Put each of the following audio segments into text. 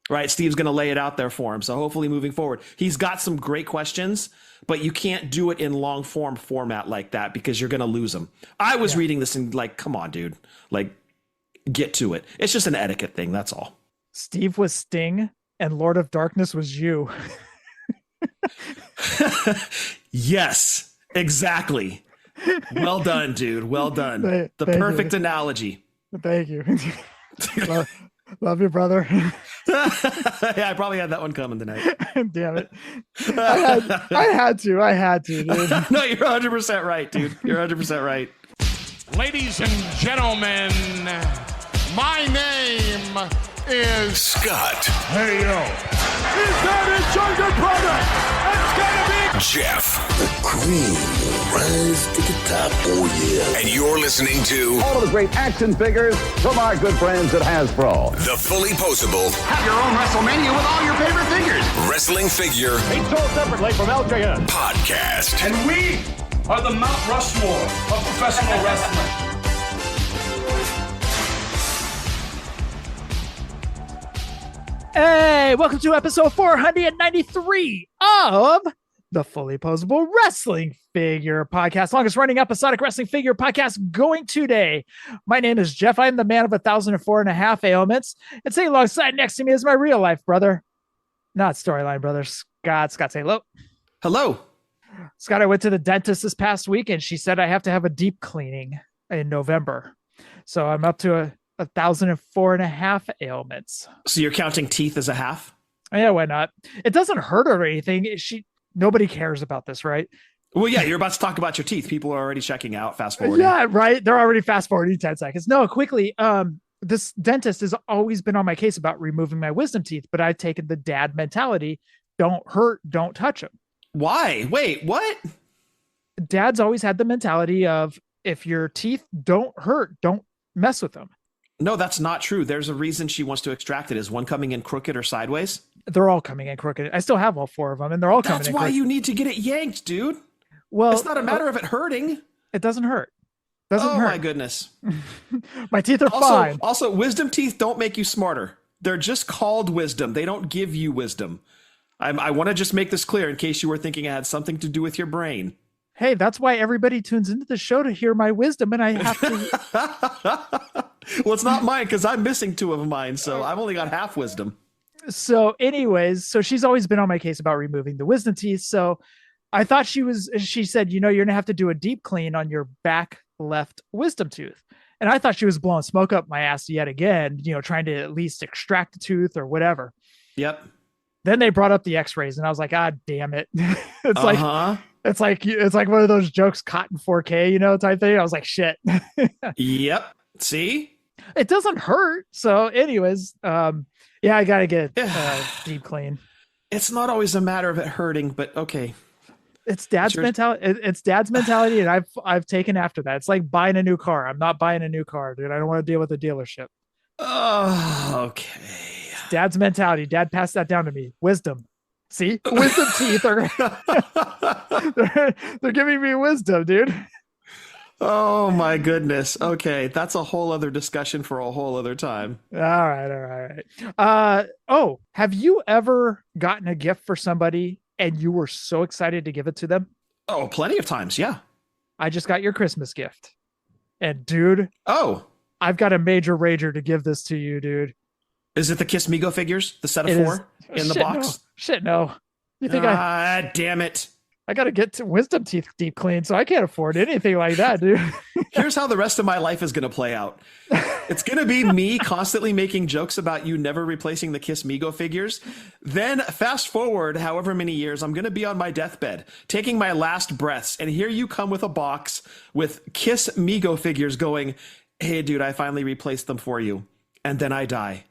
right? Steve's going to lay it out there for him. So hopefully moving forward, he's got some great questions, but you can't do it in long form format like that because you're going to lose them. I was reading this and like, come on, dude, like get to it. It's just an etiquette thing. That's all. Steve was Sting and Lord of Darkness was you. Yes, exactly. Well done, dude. Well done. The perfect analogy. Thank you. Love you, brother. Yeah, I probably had that one coming tonight. Damn it. I had to, dude. No, you're 100% right, dude. You're 100% right. Ladies and gentlemen, my name is Scott. Hey, yo. Is that a sugar product? It's gonna be Jeff. The cream will rise to the top. Oh, yeah. And you're listening to all of the great action figures from our good friends at Hasbro. The Fullyposeable. Have your own WrestleMania with all your favorite figures. Wrestling Figure. Each sold separately from LJN. Podcast. And we are the Mount Rushmore of professional wrestling. Hey, welcome to episode 493 of the Fullyposeable Wrestling Figure Podcast, longest running episodic wrestling figure podcast going today. My name is Jeff. I'm the man of 1,004.5 ailments. And sitting alongside next to me is my real life brother, not storyline brother, Scott. Scott, say hello. Hello. Scott, I went to the dentist this past week and she said I have to have a deep cleaning in November. So I'm up to 1,004.5 ailments. So you're counting teeth as a half? Yeah, why not? It doesn't hurt or anything. Nobody cares about this, right? Well, yeah, you're about to talk about your teeth. People are already checking out, fast forwarding. Yeah, right. They're already fast forwarding 10 seconds. No, quickly. This dentist has always been on my case about removing my wisdom teeth, but I've taken the dad mentality. Don't hurt, don't touch them. Why? Wait, what? Dad's always had the mentality of if your teeth don't hurt, don't mess with them. No, that's not true. There's a reason she wants to extract it. Is one coming in crooked or sideways? They're all coming in crooked. I still have all four of them, and they're all coming in crooked. That's why you need to get it yanked, dude. Well, it's not a matter of it hurting. It doesn't hurt. Doesn't hurt. Oh my goodness. My teeth are fine. Also, wisdom teeth don't make you smarter. They're just called wisdom. They don't give you wisdom. I want to just make this clear in case you were thinking it had something to do with your brain. Hey, that's why everybody tunes into the show to hear my wisdom, and I have to. Well, it's not mine because I'm missing two of mine, so I've only got half wisdom. So anyways, so she's always been on my case about removing the wisdom teeth. So I thought she said, you're going to have to do a deep clean on your back left wisdom tooth. And I thought she was blowing smoke up my ass yet again, trying to at least extract the tooth or whatever. Yep. Then they brought up the x-rays and I was like, ah, damn it. It's like one of those jokes caught in 4K, type thing. I was like, shit. Yep. See? It doesn't hurt. So anyways, yeah, I got to get deep clean. It's not always a matter of it hurting, but okay. It's dad's mentality. It's dad's mentality. And I've taken after that. It's like buying a new car. I'm not buying a new car, dude. I don't want to deal with the dealership. Oh, okay. It's dad's mentality. Dad passed that down to me. Wisdom. See, wisdom teeth are they're giving me wisdom, dude. Oh my goodness. Okay, that's a whole other discussion for a whole other time. All right. Have you ever gotten a gift for somebody and you were so excited to give it to them? Oh, plenty of times, yeah. I just got your Christmas gift. And dude, I've got a major rager to give this to you, dude. Is it the Kiss Mego figures? The set of 4 in the box? No. You think damn it. I got to get to wisdom teeth deep clean, so I can't afford anything like that, dude. Here's how the rest of my life is going to play out. It's going to be me constantly making jokes about you never replacing the Kiss Mego figures. Then fast forward however many years, I'm going to be on my deathbed, taking my last breaths, and here you come with a box with Kiss Mego figures going, hey, dude, I finally replaced them for you. And then I die.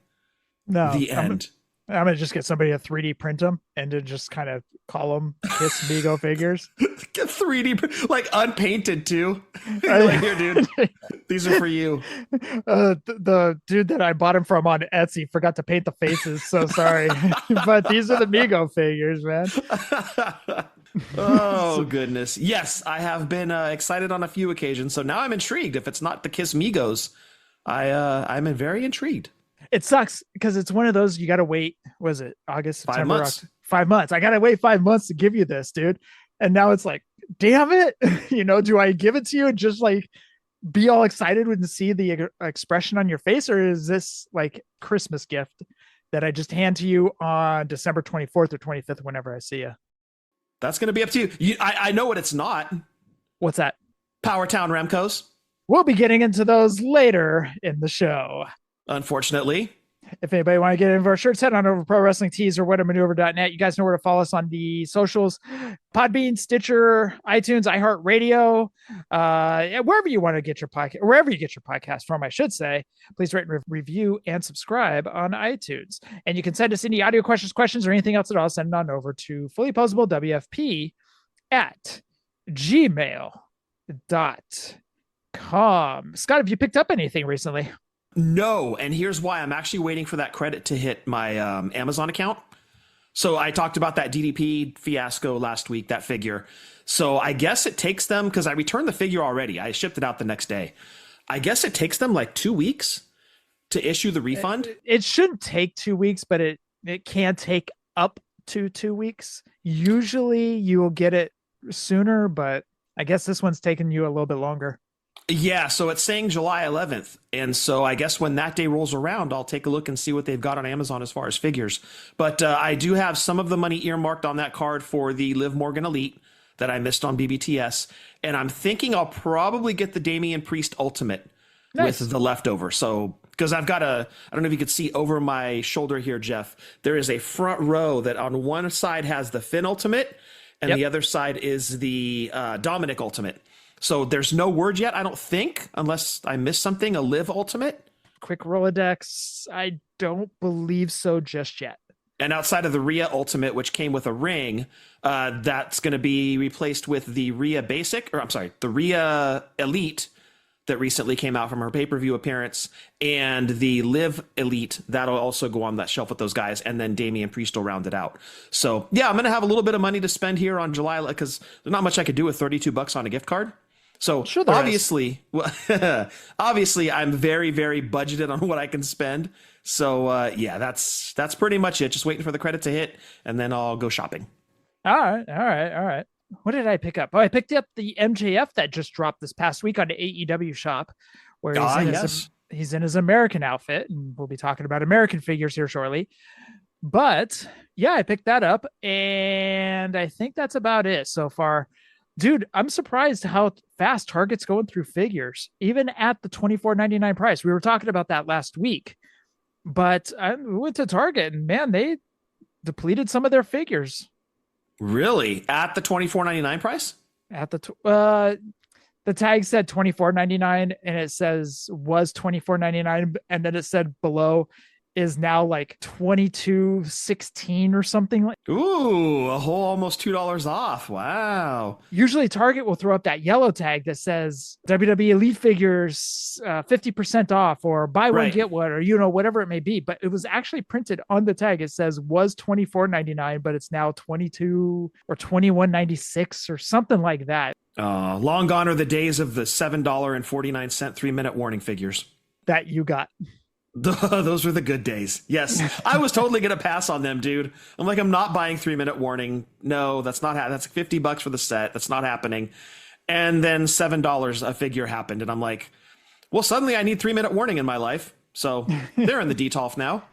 No. The end. I'm going to just get somebody to 3D print them and to just kind of call them Kiss Mego figures. Get 3D, like unpainted too. Like, here, dude, these are for you. The dude that I bought them from on Etsy forgot to paint the faces. So sorry. But these are the Mego figures, man. Oh, goodness. Yes, I have been excited on a few occasions. So now I'm intrigued. If it's not the Kiss Megos, I'm very intrigued. It sucks because it's one of those you got to wait. Was it August, 5 September, months. 5 months? I got to wait 5 months to give you this, dude. And now it's like, damn it. Do I give it to you and just like be all excited when to see the expression on your face? Or is this like Christmas gift that I just hand to you on December 24th or 25th, whenever I see you? That's going to be up to you. I know what it's not. What's that? Powertown Remcos. We'll be getting into those later in the show. Unfortunately. If anybody want to get into our shirts, head on over to Pro Wrestling Tees or whatamaneuver.net. You guys know where to follow us on the socials: Podbean, Stitcher, iTunes, iHeartRadio, wherever you want to get your podcast, wherever you get your podcast from, I should say. Please rate and review and subscribe on iTunes. And you can send us any audio questions, or anything else at all. Send it on over to fullyposablewfp@gmail.com. Scott, have you picked up anything recently? No, and here's why. I'm actually waiting for that credit to hit my Amazon account. So I talked about that DDP fiasco last week, that figure. So I guess it takes them, because I returned the figure already. I shipped it out the next day. I guess it takes them like 2 weeks to issue the refund. It shouldn't take 2 weeks, but it can take up to 2 weeks. Usually you will get it sooner, but I guess this one's taking you a little bit longer. Yeah, so it's saying July 11th. And so I guess when that day rolls around, I'll take a look and see what they've got on Amazon as far as figures. But I do have some of the money earmarked on that card for the Liv Morgan Elite that I missed on BBTS. And I'm thinking I'll probably get the Damian Priest Ultimate with the leftover. So, because I've got I don't know if you could see over my shoulder here, Jeff, there is a front row that on one side has the Finn Ultimate and the other side is the Dominic Ultimate. So there's no word yet, I don't think, unless I missed something, a Liv Ultimate. Quick Rolodex. I don't believe so just yet. And outside of the Rhea Ultimate, which came with a ring, that's going to be replaced with the Rhea Basic, the Rhea Elite that recently came out from her pay-per-view appearance, and the Liv Elite, that'll also go on that shelf with those guys, and then Damian Priest will round it out. So yeah, I'm going to have a little bit of money to spend here on July, because there's not much I could do with $32 on a gift card. So sure obviously, I'm very, very budgeted on what I can spend. So yeah, that's pretty much it. Just waiting for the credit to hit, and then I'll go shopping. All right. What did I pick up? Oh, I picked up the MJF that just dropped this past week on the AEW shop, where he's in his American outfit, and we'll be talking about American figures here shortly. But yeah, I picked that up, and I think that's about it so far. Dude, I'm surprised how fast Target's going through figures, even at the $24.99 price. We were talking about that last week, but I went to Target and man, they depleted some of their figures. Really? At the $24.99 price? At the tag said $24.99 and it says was $24.99, and then it said below is now like $22.16 or something like. Ooh, a whole almost $2 off. Wow. Usually Target will throw up that yellow tag that says WWE Elite figures 50% off, or buy one get one, or whatever it may be. But it was actually printed on the tag. It says was $24.99, but it's now $22 or $21.96 or something like that. Long gone are the days of the $7.49 3-minute warning figures that you got. Those were the good days. Yes, I was totally gonna pass on them, dude. I'm not buying 3-minute warning. No, that's not. That's $50 for the set. That's not happening. And then $7 a figure happened, and I'm like, well, suddenly I need 3-minute warning in my life. So they're in the DTOLF now.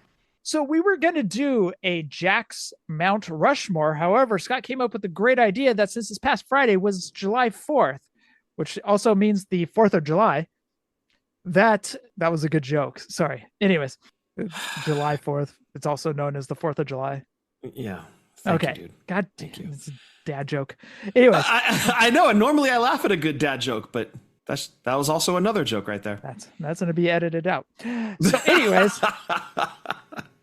So we were gonna do a Jack's Mount Rushmore. However, Scott came up with a great idea that since this past Friday was July 4th, which also means the 4th of July. That was a good joke. Sorry. Anyways, July 4th. It's also known as the 4th of July. Yeah. Okay. You, dude. God, thank you. It's a dad joke. Anyways, I know, and normally I laugh at a good dad joke, but that was also another joke right there. That's going to be edited out. So, anyways,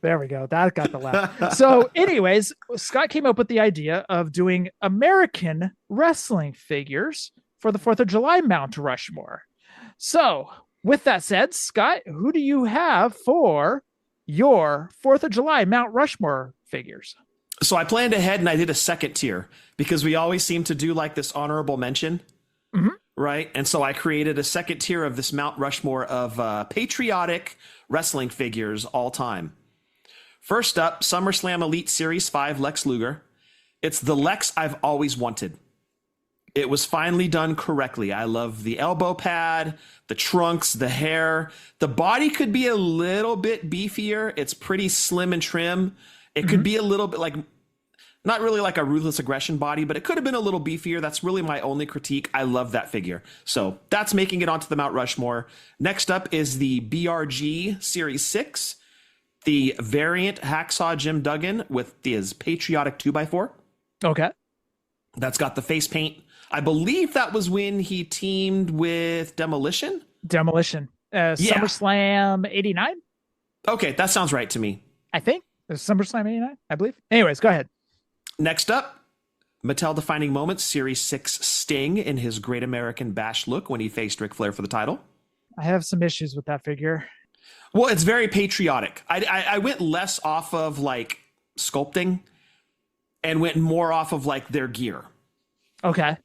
there we go. That got the laugh. So, anyways, Scott came up with the idea of doing American wrestling figures for the 4th of July Mount Rushmore. So, with that said, Scott, who do you have for your 4th of July Mount Rushmore figures? So I planned ahead and I did a second tier because we always seem to do like this honorable mention right? And so I created a second tier of this Mount Rushmore of patriotic wrestling figures all time. First up, SummerSlam Elite Series 5 Lex Luger. It's the Lex I've always wanted. It was finally done correctly. I love the elbow pad, the trunks, the hair. The body could be a little bit beefier. It's pretty slim and trim. It could be a little bit like, not really like a Ruthless Aggression body, but it could have been a little beefier. That's really my only critique. I love that figure. So that's making it onto the Mount Rushmore. Next up is the BRG Series 6, the variant Hacksaw Jim Duggan with his patriotic 2x4. Okay. That's got the face paint. I believe that was when he teamed with Demolition. SummerSlam 89. Okay, that sounds right to me. I think it was SummerSlam 89, I believe. Anyways, go ahead. Next up, Mattel Defining Moments Series 6 Sting in his Great American Bash look when he faced Ric Flair for the title. I have some issues with that figure. Well, it's very patriotic. I went less off of like sculpting and went more off of like their gear. Okay.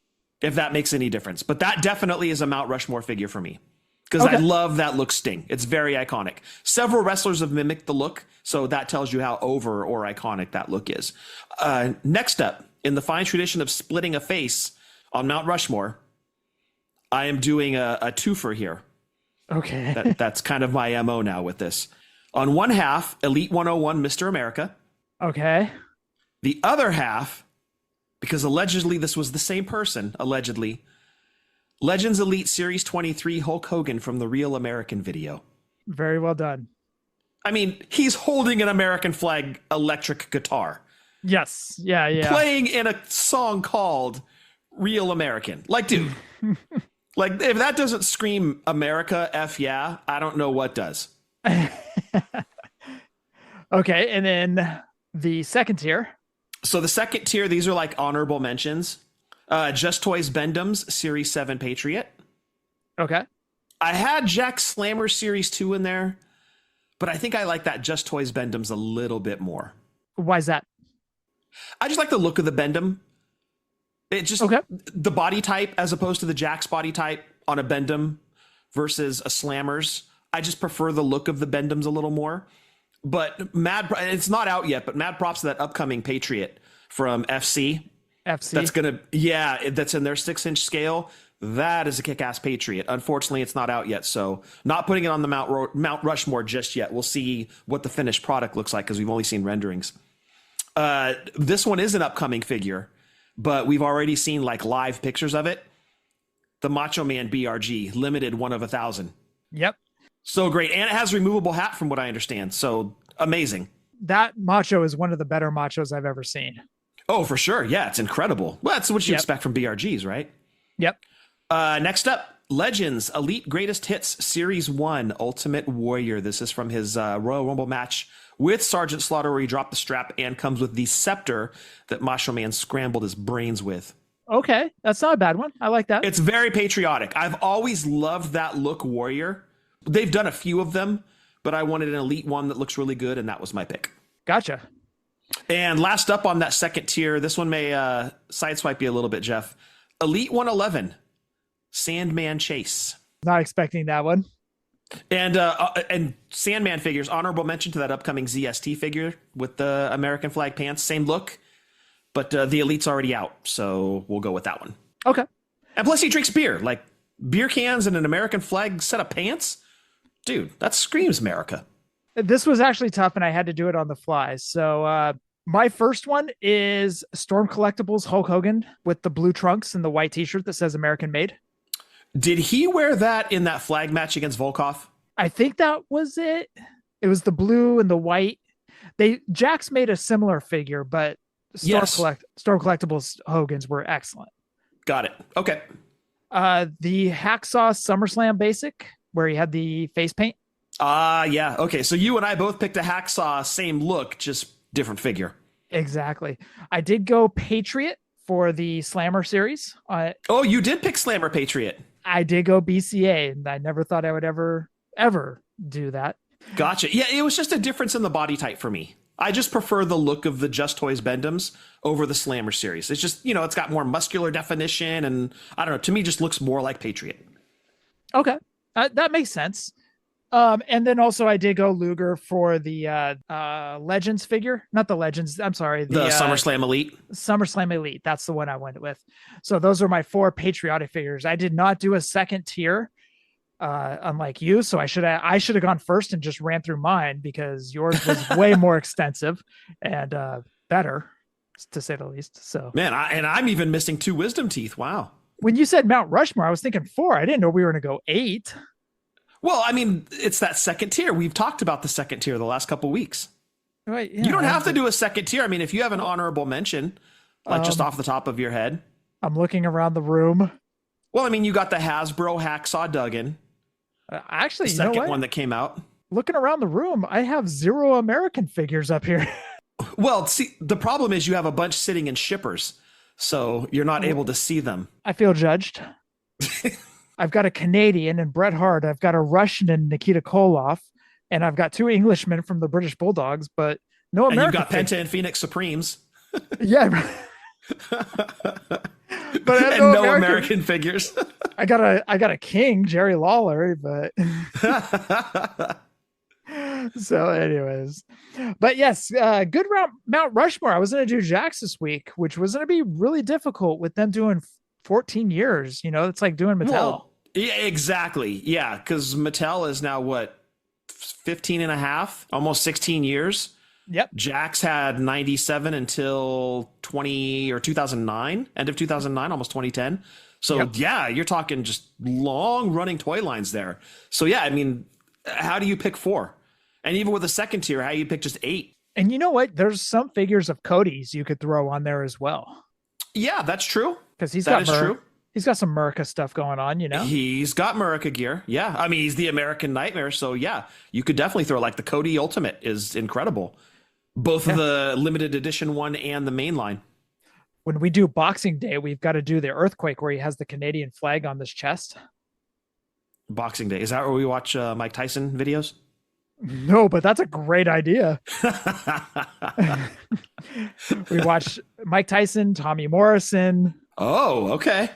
If that makes any difference. But that definitely is a Mount Rushmore figure for me. Because I love that look Sting. It's very iconic. Several wrestlers have mimicked the look, so that tells you how over or iconic that look is. Next up, in the fine tradition of splitting a face on Mount Rushmore, I am doing a twofer here. Okay. That's kind of my MO now with this. On one half, Elite 101 Mr. America. Okay. The other half, because allegedly this was the same person, allegedly, Legends Elite Series 23 Hulk Hogan from the Real American video. Very well done. I mean, he's holding an American flag electric guitar. Yes. Yeah. Playing in a song called Real American. Like, dude, like if that doesn't scream America, F yeah, I don't know what does. Okay. And then the second tier. So the second tier, these are like honorable mentions. Just Toys Bendham's Series 7 Patriot. Okay. I had Jack Slammer Series 2 in there, but I think I like that Just Toys Bendham's a little bit more. Why is that? I just like the look of the Bendham. It just, the body type as opposed to the Jack's body type on a Bendham versus a Slammer's. I just prefer the look of the Bendhams a little more. But it's not out yet, but mad props to that upcoming Patriot from FC. That's that's in their 6-inch scale. That is a kick-ass Patriot. Unfortunately, it's not out yet, so not putting it on the Mount Rushmore just yet. We'll see what the finished product looks like because we've only seen renderings. This one is an upcoming figure, but we've already seen like live pictures of it. The Macho Man BRG, limited 1 of 1,000. Yep. So great. And it has removable hat from what I understand. So amazing. That Macho is one of the better Machos I've ever seen. Oh, for sure. Yeah, it's incredible. Well, that's what you expect from BRGs, right? Yep. Next up, Legends Elite Greatest Hits Series 1 Ultimate Warrior. This is from his Royal Rumble match with Sergeant Slaughter where he dropped the strap and comes with the scepter that Macho Man scrambled his brains with. Okay, that's not a bad one. I like that. It's very patriotic. I've always loved that look Warrior. They've done a few of them, but I wanted an Elite one that looks really good, and that was my pick. Gotcha. And last up on that second tier, this one may sideswipe you a little bit, Jeff. Elite 111, Sandman Chase. Not expecting that one. And Sandman figures, honorable mention to that upcoming ZST figure with the American flag pants. Same look, but the Elite's already out, so we'll go with that one. Okay. And plus he drinks beer. Like, beer cans and an American flag set of pants? Dude, that screams America. This was actually tough, and I had to do it on the fly. So my first one is Storm Collectibles Hulk Hogan with the blue trunks and the white t-shirt that says American Made. Did he wear that in that flag match against Volkov? I think that was it. It was the blue and the white. Jax made a similar figure, but Storm Collectibles Hogan's were excellent. Got it. Okay. The Hacksaw SummerSlam Basic, where he had the face paint. Yeah. Okay. So you and I both picked a Hacksaw, same look, just different figure. Exactly. I did go Patriot for the Slammer series. Oh, you did pick Slammer Patriot. I did go BCA, and I never thought I would ever do that. Gotcha. Yeah, it was just a difference in the body type for me. I just prefer the look of the Just Toys Bendums over the Slammer series. It's just, it's got more muscular definition, and I don't know, to me just looks more like Patriot. Okay. That makes sense. And then also I did go Luger for the Legends figure, not the Legends. I'm sorry. The SummerSlam Elite. SummerSlam Elite. That's the one I went with. So those are my 4 patriotic figures. I did not do a second tier, unlike you. So I should have gone first and just ran through mine, because yours was way more extensive and better, to say the least. So man, I'm even missing 2 wisdom teeth. Wow. When you said Mount Rushmore, I was thinking 4. I didn't know we were going to go 8. Well, I mean, it's that second tier. We've talked about the second tier the last couple of weeks. Right, yeah, you don't have to do a second tier. I mean, if you have an honorable mention, like just off the top of your head. I'm looking around the room. Well, I mean, you got the Hasbro Hacksaw Duggan. Actually, the second one that came out. Looking around the room, I have 0 American figures up here. Well, see, the problem is you have a bunch sitting in shippers, so you're not able to see them. I feel judged. I've got a Canadian and Bret Hart. I've got a Russian and Nikita Koloff, and I've got 2 Englishmen from the British Bulldogs, but no American. And you've got Penta and Phoenix Supremes. Yeah. But I have no American figures. I got a King, Jerry Lawler, but so anyways, but yes, good round Mount Rushmore. I was going to do Jax this week, which was going to be really difficult with them doing 14 years. It's like doing Mattel. Well, yeah, exactly. Yeah. Cause Mattel is now what, 15 and a half, almost 16 years. Yep. Jax had 97 until 2009, end of 2009, almost 2010. So yep. Yeah, you're talking just long running toy lines there. So yeah, I mean, how do you pick 4? And even with a second tier, how you pick just 8? And you know what? There's some figures of Cody's you could throw on there as well. Yeah, that's true. Because he's true. He's got some Murica stuff going on, He's got Murica gear. Yeah. I mean, he's the American Nightmare. So yeah, you could definitely throw, like, the Cody Ultimate is incredible. Both the limited edition one and the main line. When we do Boxing Day, we've got to do the Earthquake where he has the Canadian flag on his chest. Boxing Day. Is that where we watch Mike Tyson videos? No, but that's a great idea. We watch Mike Tyson, Tommy Morrison. Oh, okay.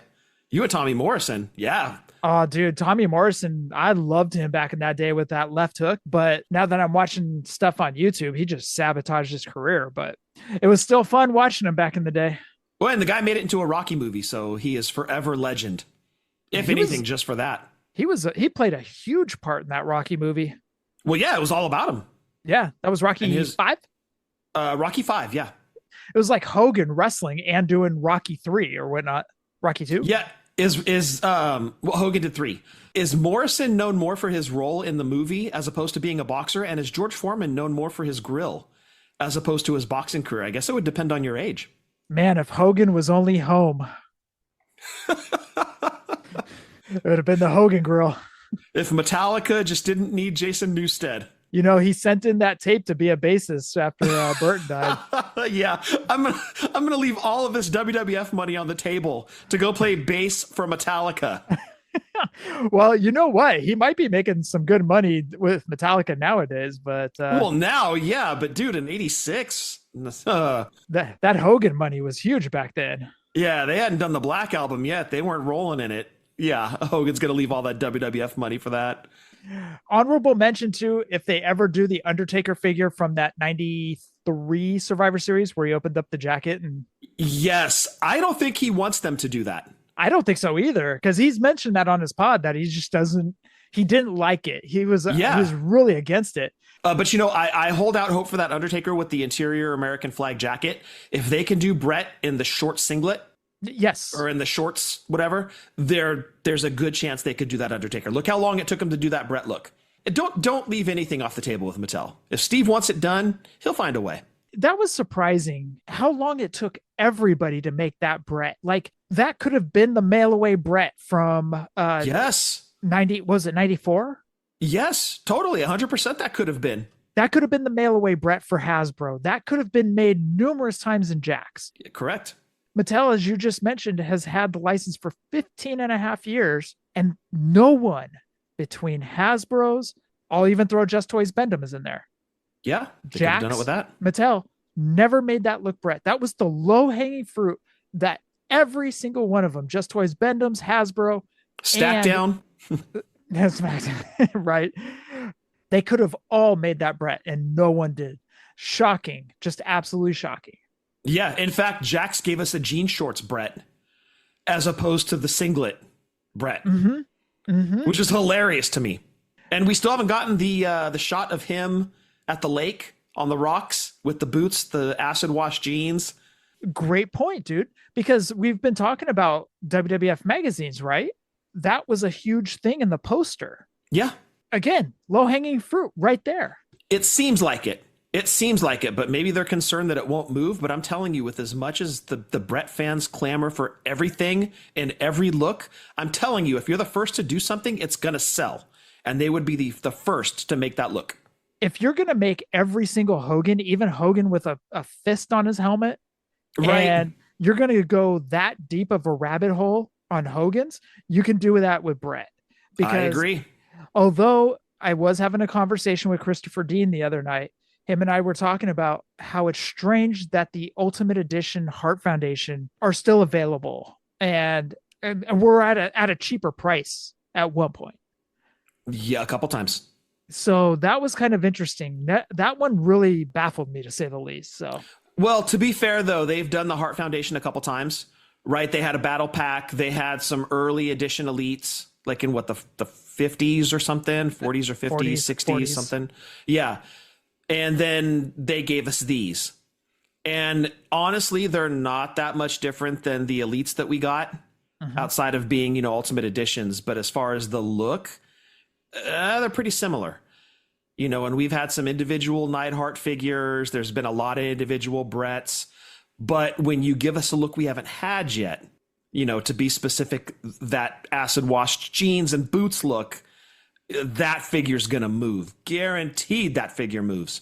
You and Tommy Morrison. Yeah. Oh, dude, Tommy Morrison, I loved him back in that day with that left hook. But now that I'm watching stuff on YouTube, he just sabotaged his career. But it was still fun watching him back in the day. Well, and the guy made it into a Rocky movie, so he is forever legend. If anything, just for that. He played a huge part in that Rocky movie. Well, yeah, it was all about him. Yeah, that was Rocky 5? Rocky 5, yeah. It was like Hogan wrestling and doing Rocky 3 or whatnot. Rocky 2? Yeah. Hogan did 3. Is Morrison known more for his role in the movie as opposed to being a boxer? And is George Foreman known more for his grill as opposed to his boxing career? I guess it would depend on your age. Man, if Hogan was only home, it would have been the Hogan grill. If Metallica just didn't need Jason Newsted. He sent in that tape to be a bassist after Burton died. Yeah, I'm gonna leave all of this WWF money on the table to go play bass for Metallica. Well, you know what? He might be making some good money with Metallica nowadays, but well, now, yeah, but dude, in '86, that Hogan money was huge back then. Yeah, they hadn't done the Black Album yet. They weren't rolling in it. Yeah, Hogan's gonna leave all that WWF money for that. Honorable mention too, if they ever do the Undertaker figure from that 93 Survivor Series where he opened up the jacket. And yes, I don't think he wants them to do that. I don't think so either, because he's mentioned that on his pod that he just didn't like it. He was really against it. But I hold out hope for that Undertaker with the interior American flag jacket. If they can do Brett in the short singlet, yes, or in the shorts, whatever, there's a good chance they could do that Undertaker. Look how long it took him to do that Brett look. Don't leave anything off the table with Mattel. If Steve wants it done, he'll find a way. That was surprising how long it took everybody to make that Brett. Like, that could have been the mail away Brett from yes, 90. Was it 94? Yes, totally, 100%. That could have been. That could have been the mail away Brett for Hasbro. That could have been made numerous times in Jax. Yeah, correct. Mattel, as you just mentioned, has had the license for 15 and a half years, and no one between Hasbro's, I'll even throw Just Toys Bendham is in there. Yeah, they could have done it Jax, with that. Mattel never made that look, Brett. That was the low-hanging fruit that every single one of them, Just Toys, Bendham's, Hasbro, Stack down. right? They could have all made that, Brett, and no one did. Shocking. Just absolutely shocking. Yeah. In fact, Jax gave us a jean shorts, Brett, as opposed to the singlet, Brett, which is hilarious to me. And we still haven't gotten the shot of him at the lake on the rocks with the boots, the acid wash jeans. Great point, dude. Because we've been talking about WWF magazines, right? That was a huge thing in the poster. Yeah. Again, low-hanging fruit right there. It seems like it. It seems like it, but maybe they're concerned that it won't move. But I'm telling you, with as much as the Brett fans clamor for everything and every look, I'm telling you, if you're the first to do something, it's going to sell. And they would be the first to make that look. If you're going to make every single Hogan, even Hogan with a fist on his helmet, Right. and you're going to go that deep of a rabbit hole on Hogan's, you can do that with Brett. Because I agree. Although I was having a conversation with Christopher Dean the other night, him and I were talking about how it's strange that the Ultimate Edition Heart Foundation are still available, and we're at a cheaper price at one point. Yeah, a couple times. So that was kind of interesting. That one really baffled me, to say the least. So, well, to be fair, though, they've done the Heart Foundation a couple times, right? They had a battle pack. They had some early edition elites, like in what, the 50s or something, 40s or 50s, 60s, something. Yeah. And then they gave us these. And honestly, they're not that much different than the elites that we got outside of being, Ultimate Editions. But as far as the look, they're pretty similar. And we've had some individual Neidhart figures. There's been a lot of individual Bretts. But when you give us a look we haven't had yet, to be specific, that acid washed jeans and boots look, that figure's going to move. Guaranteed that figure moves.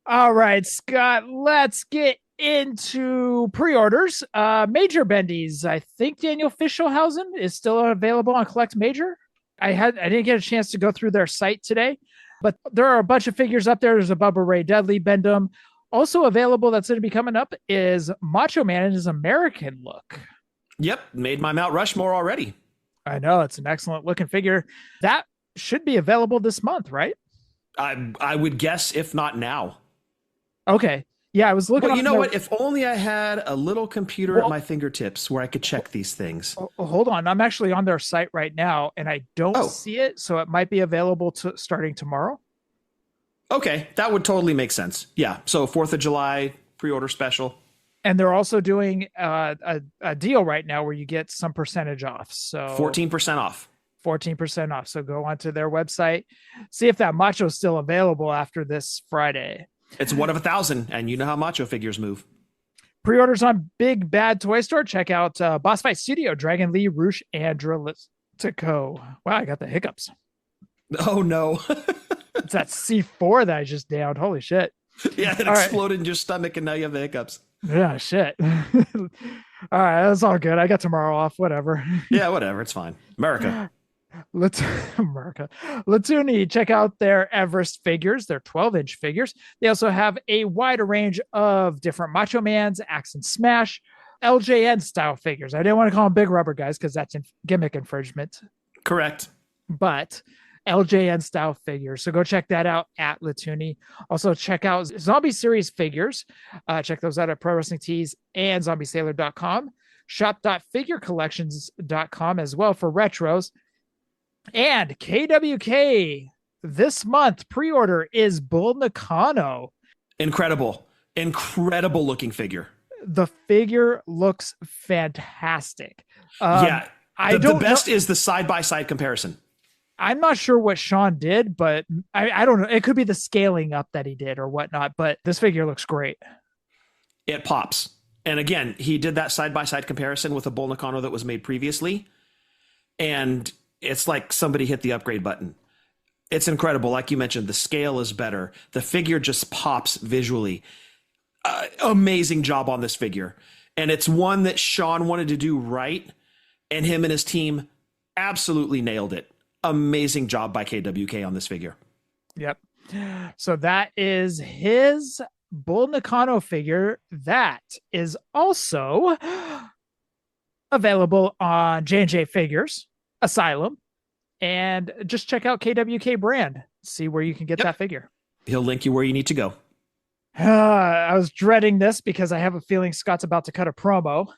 All right, Scott, let's get into pre-orders. Major Bendies. I think Daniel Fischelhausen is still available on Collect Major. I didn't get a chance to go through their site today, but there are a bunch of figures up there. There's a Bubba Ray Dudley Bendham. Also available that's going to be coming up is Macho Man in his American look. Yep, made my Mount Rushmore already. I know, it's an excellent looking figure. That should be available this month, right? I would guess, if not now. Okay. Yeah, I was looking. Well, you know what? If only I had a little computer at my fingertips where I could check these things. Hold on. I'm actually on their site right now, and I don't see it, so it might be available starting tomorrow. Okay, that would totally make sense. Yeah, so 4th of July pre-order special. And they're also doing a deal right now where you get some percentage off. So 14% off. 14% off. So go onto their website, see if that Macho is still available after this Friday. It's one of 1,000, and you know how Macho figures move. Pre-orders on Big Bad Toy Store. Check out Boss Fight Studio, Dragon Lee, Roosh, and Dralitico. Wow, I got the hiccups. Oh, no. It's that C4 that I just downed. Holy shit. Yeah, it exploded in your stomach, and now you have the hiccups. Yeah, shit. All right, that's all good. I got tomorrow off. Whatever. Yeah, whatever. It's fine. America. Toonie, check out their Everest figures. They're 12-inch figures. They also have a wider range of different Macho Mans, Axe and Smash, LJN style figures. I didn't want to call them big rubber guys because that's gimmick infringement. Correct. But LJN style figures. So go check that out at Toonie. Also check out Zombie Series figures. Check those out at Pro Wrestling Tees and ZombieSailor.com. Shop.figurecollections.com as well for retros. And KWK this month pre-order is Bull Nakano. Incredible looking figure. The figure looks fantastic. The best is the side-by-side comparison. I'm not sure what Sean did, but I don't know. It could be the scaling up that he did or whatnot, but this figure looks great. It pops. And again, he did that side-by-side comparison with a Bull Nakano that was made previously. And it's like somebody hit the upgrade button. It's incredible. Like you mentioned, the scale is better. The figure just pops visually. Amazing job on this figure. And it's one that Sean wanted to do right. And him and his team absolutely nailed it. Amazing job by KWK on this figure. Yep. So that is his Bull Nakano figure. That is also available on J&J Figures, Asylum, and just check out KWK Brand. See where you can get that figure. He'll link you where you need to go. I was dreading this because I have a feeling Scott's about to cut a promo.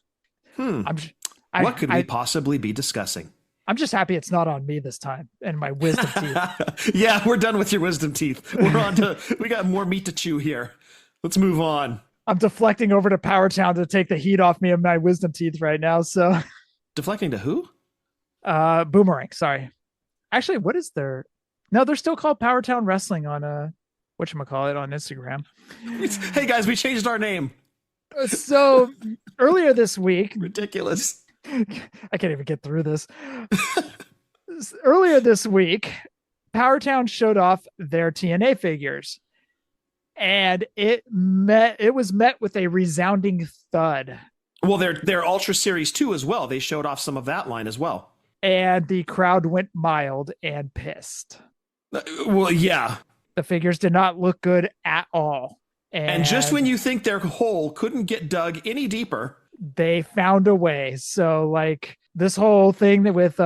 What could we possibly be discussing? I'm just happy it's not on me this time and my wisdom teeth. Yeah, we're done with your wisdom teeth. We got more meat to chew here. Let's move on. I'm deflecting over to Powertown to take the heat off me of my wisdom teeth right now. So deflecting to who? Boomerang. Sorry. Actually, what is their? No, they're still called Powertown Wrestling on whatchamacallit on Instagram. Hey guys, we changed our name. So earlier this week, ridiculous. I can't even get through this. Earlier this week, Powertown showed off their TNA figures, and it was met with a resounding thud. Well, they're Ultra Series 2 as well. They showed off some of that line as well. And the crowd went mild and pissed. Well, yeah. The figures did not look good at all. And just when you think their hole couldn't get dug any deeper, they found a way. So like this whole thing that with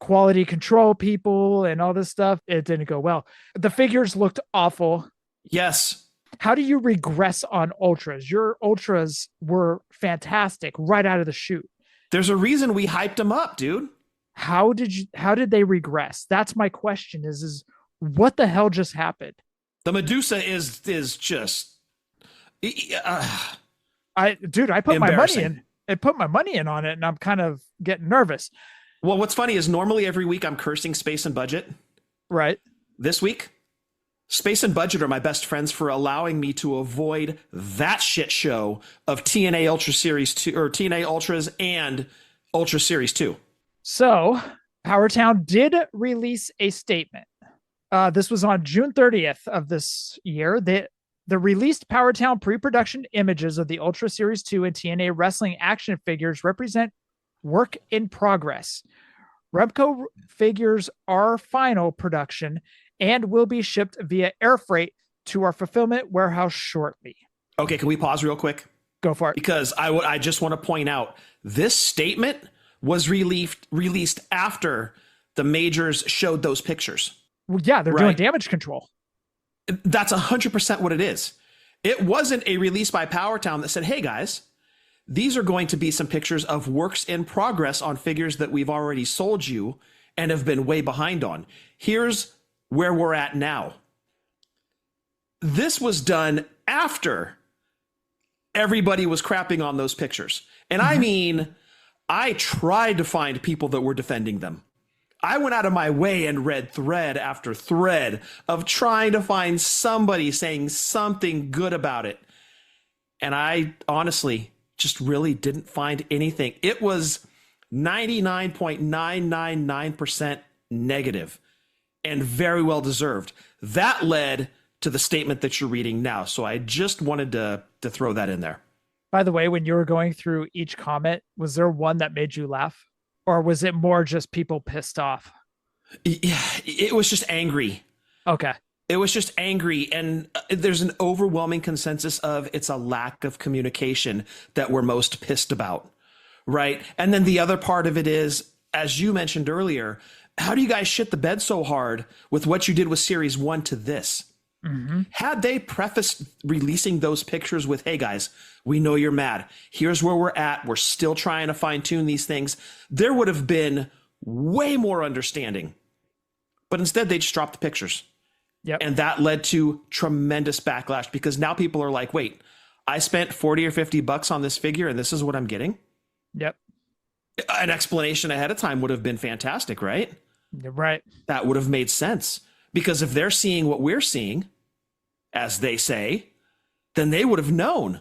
quality control people and all this stuff, it didn't go well. The figures looked awful. Yes. How do you regress on ultras? Your ultras were fantastic right out of the chute. There's a reason we hyped them up, dude. How did they regress? That's my question is what the hell just happened? The Medusa is just I put my money in. I put my money in on it, and I'm kind of getting nervous. Well, what's funny is normally every week I'm cursing Space and Budget. Right. This week, Space and Budget are my best friends for allowing me to avoid that shit show of TNA Ultra Series 2 or TNA Ultras and Ultra Series 2. So, Powertown did release a statement. This was on June 30th of this year. The released Powertown pre-production images of the Ultra Series 2 and TNA wrestling action figures represent work in progress. Remco figures are final production and will be shipped via air freight to our fulfillment warehouse shortly. Okay, can we pause real quick? Go for it. Because I just want to point out, this statement was released after the majors showed those pictures. Well, yeah, they're doing damage control. That's 100% what it is. It wasn't a release by Powertown that said, hey guys, these are going to be some pictures of works in progress on figures that we've already sold you and have been way behind on. Here's where we're at now. This was done after everybody was crapping on those pictures. And I mean, I tried to find people that were defending them. I went out of my way and read thread after thread of trying to find somebody saying something good about it. And I honestly just really didn't find anything. It was 99.999% negative and very well deserved. That led to the statement that you're reading now. So I just wanted to throw that in there. By the way, when you were going through each comment, was there one that made you laugh? Or was it more just people pissed off? Yeah, it was just angry. Okay. It was just angry. And there's an overwhelming consensus of it's a lack of communication that we're most pissed about. Right. And then the other part of it is, as you mentioned earlier, how do you guys shit the bed so hard with what you did with Series 1 to this? Had they prefaced releasing those pictures with, hey guys, we know you're mad. Here's where we're at. We're still trying to fine tune these things. There would have been way more understanding. But instead, they just dropped the pictures. Yep. And that led to tremendous backlash because now people are like, wait, I spent 40 or 50 bucks on this figure and this is what I'm getting? Yep. An explanation ahead of time would have been fantastic, right? You're right. That would have made sense. Because if they're seeing what we're seeing, as they say, then they would have known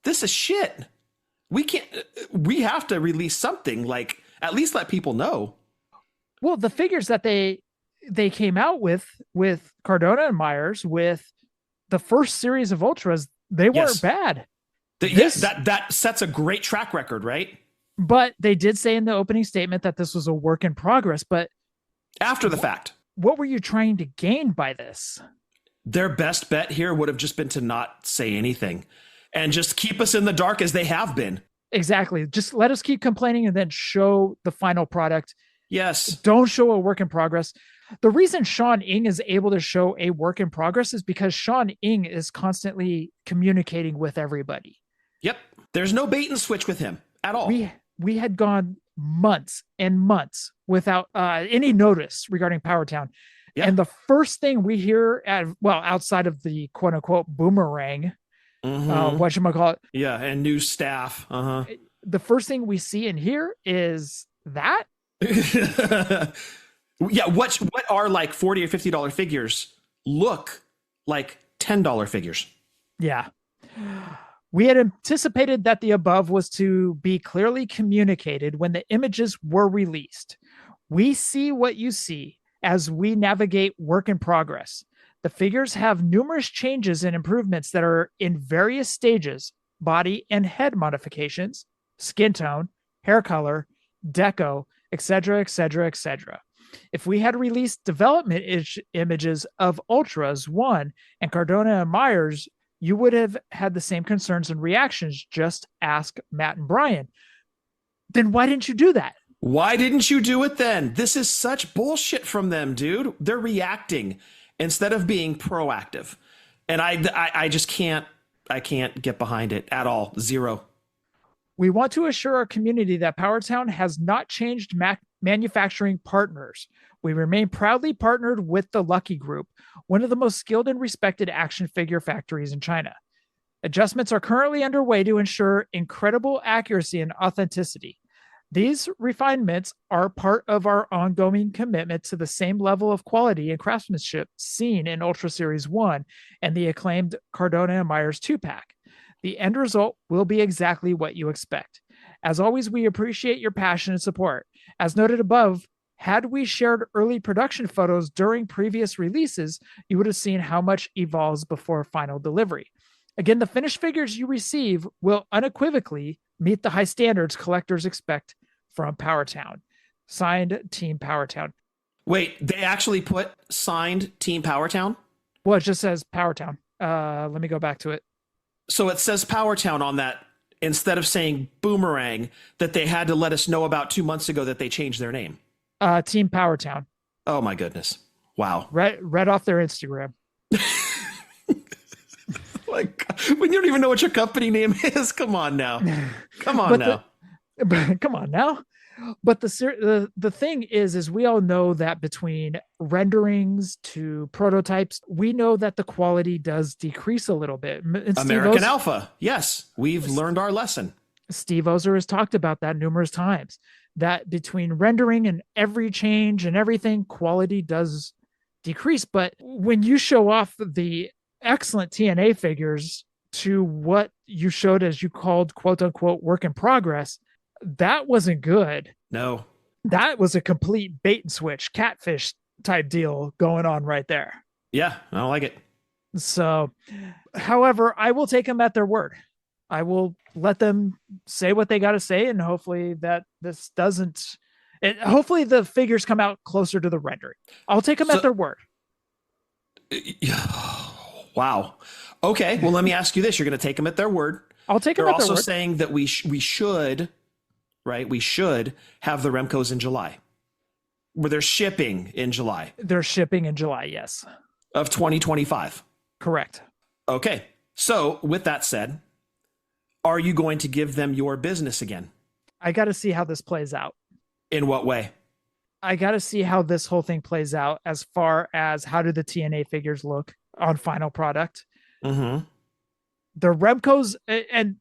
this is shit. We have to release something, like at least let people know. Well, the figures that they came out with Cardona and Myers, with the first series of Ultras, they weren't bad. That sets a great track record, right? But they did say in the opening statement that this was a work in progress, but after the fact. What were you trying to gain by this? Their best bet here would have just been to not say anything and just keep us in the dark as they have been. Exactly. Just let us keep complaining and then show the final product. Yes. Don't show a work in progress. The reason Sean Ng is able to show a work in progress is because Sean Ng is constantly communicating with everybody. Yep. There's no bait and switch with him at all. We had gone months and months without any notice regarding Powertown. Yeah. And the first thing we hear outside of the quote unquote boomerang, whatchamacallit. Yeah. And new staff. The first thing we see and hear is that. Yeah. What are like $40 or $50 figures look like $10 figures? Yeah. We had anticipated that the above was to be clearly communicated when the images were released. We see what you see as we navigate work in progress. The figures have numerous changes and improvements that are in various stages: body and head modifications, skin tone, hair color, deco, etc., etc., etc. If we had released development images of Ultras 1 and Cardona and Myers, you would have had the same concerns and reactions. Just ask Matt and Brian. Then why didn't you do that? Why didn't you do it then? This is such bullshit from them, dude. They're reacting instead of being proactive. And I just can't get behind it at all. Zero. We want to assure our community that Powertown has not changed manufacturing partners. We remain proudly partnered with the Lucky Group, one of the most skilled and respected action figure factories in China. Adjustments are currently underway to ensure incredible accuracy and authenticity. These refinements are part of our ongoing commitment to the same level of quality and craftsmanship seen in Ultra Series 1 and the acclaimed Cardona and Myers 2-pack. The end result will be exactly what you expect. As always, we appreciate your passion and support. As noted above, had we shared early production photos during previous releases, you would have seen how much evolves before final delivery. Again, the finished figures you receive will unequivocally meet the high standards collectors expect from Powertown. Signed, Team Powertown. Wait, they actually put signed Team Powertown? Well, it just says Powertown. Let me go back to it. So it says Powertown on that instead of saying Boomerang that they had to let us know about 2 months ago that they changed their name. Team Powertown. Oh my goodness. Wow. Read off their Instagram. Like, when you don't even know what your company name is, come on now. Come on now. Come on now. But the thing is we all know that between renderings to prototypes, we know that the quality does decrease a little bit. American Alpha. Yes, we've learned our lesson. Steve Ozer has talked about that numerous times, that between rendering and every change and everything, quality does decrease. But when you show off the excellent TNA figures to what you showed as you called quote unquote work in progress, that wasn't good. No. That was a complete bait and switch, catfish type deal going on right there. Yeah, I don't like it. So, however, I will take them at their word. I will let them say what they got to say, and hopefully that this doesn't... hopefully the figures come out closer to the rendering. I'll take them at their word. Wow. Okay, well, let me ask you this. You're going to take them at their word. I'll take them at their word. They're also saying that we should... right? We should have the Remcos in July. Where they're shipping in July. They're shipping in July, yes. Of 2025. Correct. Okay. So with that said, are you going to give them your business again? I got to see how this plays out. In what way? I got to see how this whole thing plays out as far as how do the TNA figures look on final product. Mm-hmm. The Remcos, and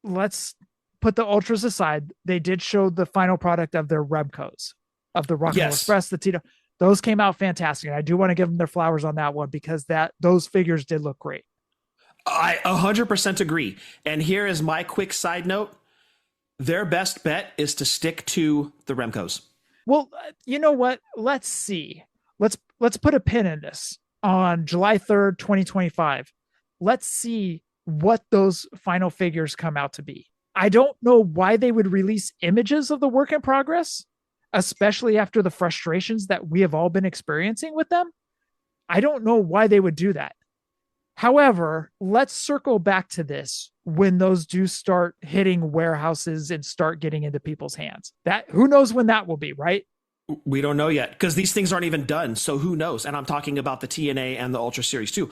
let's put the Ultras aside, they did show the final product of their Remcos, of the Rock and Roll Express, the Tito. Those came out fantastic. And I do want to give them their flowers on that one because those figures did look great. I 100% agree. And here is my quick side note. Their best bet is to stick to the Remcos. Well, you know what? Let's see. Let's put a pin in this on July 3rd, 2025. Let's see what those final figures come out to be. I don't know why they would release images of the work in progress, especially after the frustrations that we have all been experiencing with them. I don't know why they would do that. However, let's circle back to this when those do start hitting warehouses and start getting into people's hands. That who knows when that will be, right? We don't know yet because these things aren't even done. So who knows? And I'm talking about the TNA and the Ultra Series too.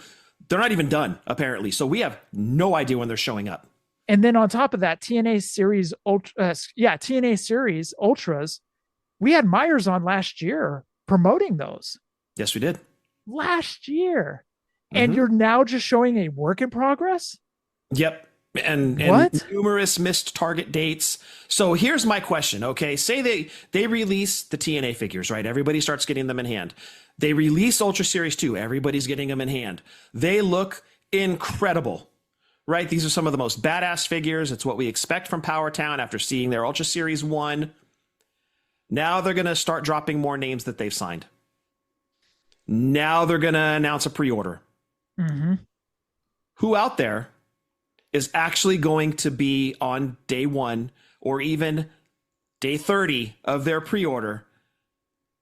They're not even done, apparently. So we have no idea when they're showing up. And then on top of that, TNA Series Ultras, we had Myers on last year promoting those. Yes, we did. Last year. And you're now just showing a work in progress? Yep. And numerous missed target dates. So here's my question. Okay. Say they release the TNA figures, right? Everybody starts getting them in hand. They release Ultra Series 2. Everybody's getting them in hand. They look incredible, right? These are some of the most badass figures. It's what we expect from Powertown after seeing their Ultra Series 1. Now they're going to start dropping more names that they've signed. Now they're going to announce a pre-order. Who out there is actually going to be on day 1 or even day 30 of their pre-order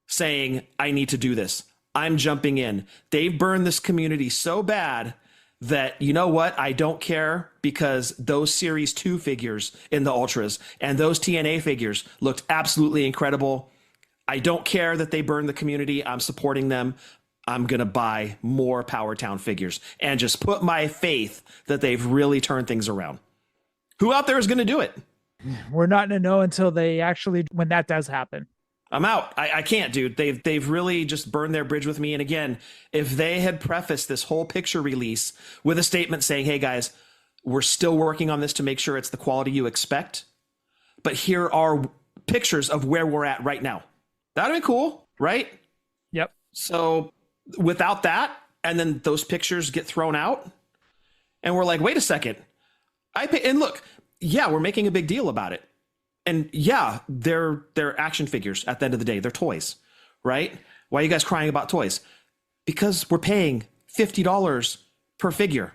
saying, I need to do this. I'm jumping in. They've burned this community so bad that, you know what? I don't care because those Series 2 figures in the Ultras and those TNA figures looked absolutely incredible. I don't care that they burned the community. I'm supporting them. I'm going to buy more Powertown figures and just put my faith that they've really turned things around. Who out there is going to do it? We're not going to know until they actually, when that does happen. I'm out. I can't, dude. They've really just burned their bridge with me. And again, if they had prefaced this whole picture release with a statement saying, hey guys, we're still working on this to make sure it's the quality you expect, but here are pictures of where we're at right now. That'd be cool, right? Yep. So without that, and then those pictures get thrown out, and we're like, wait a second. And look, yeah, we're making a big deal about it. And yeah, they're action figures at the end of the day. They're toys, right? Why are you guys crying about toys? Because we're paying $50 per figure.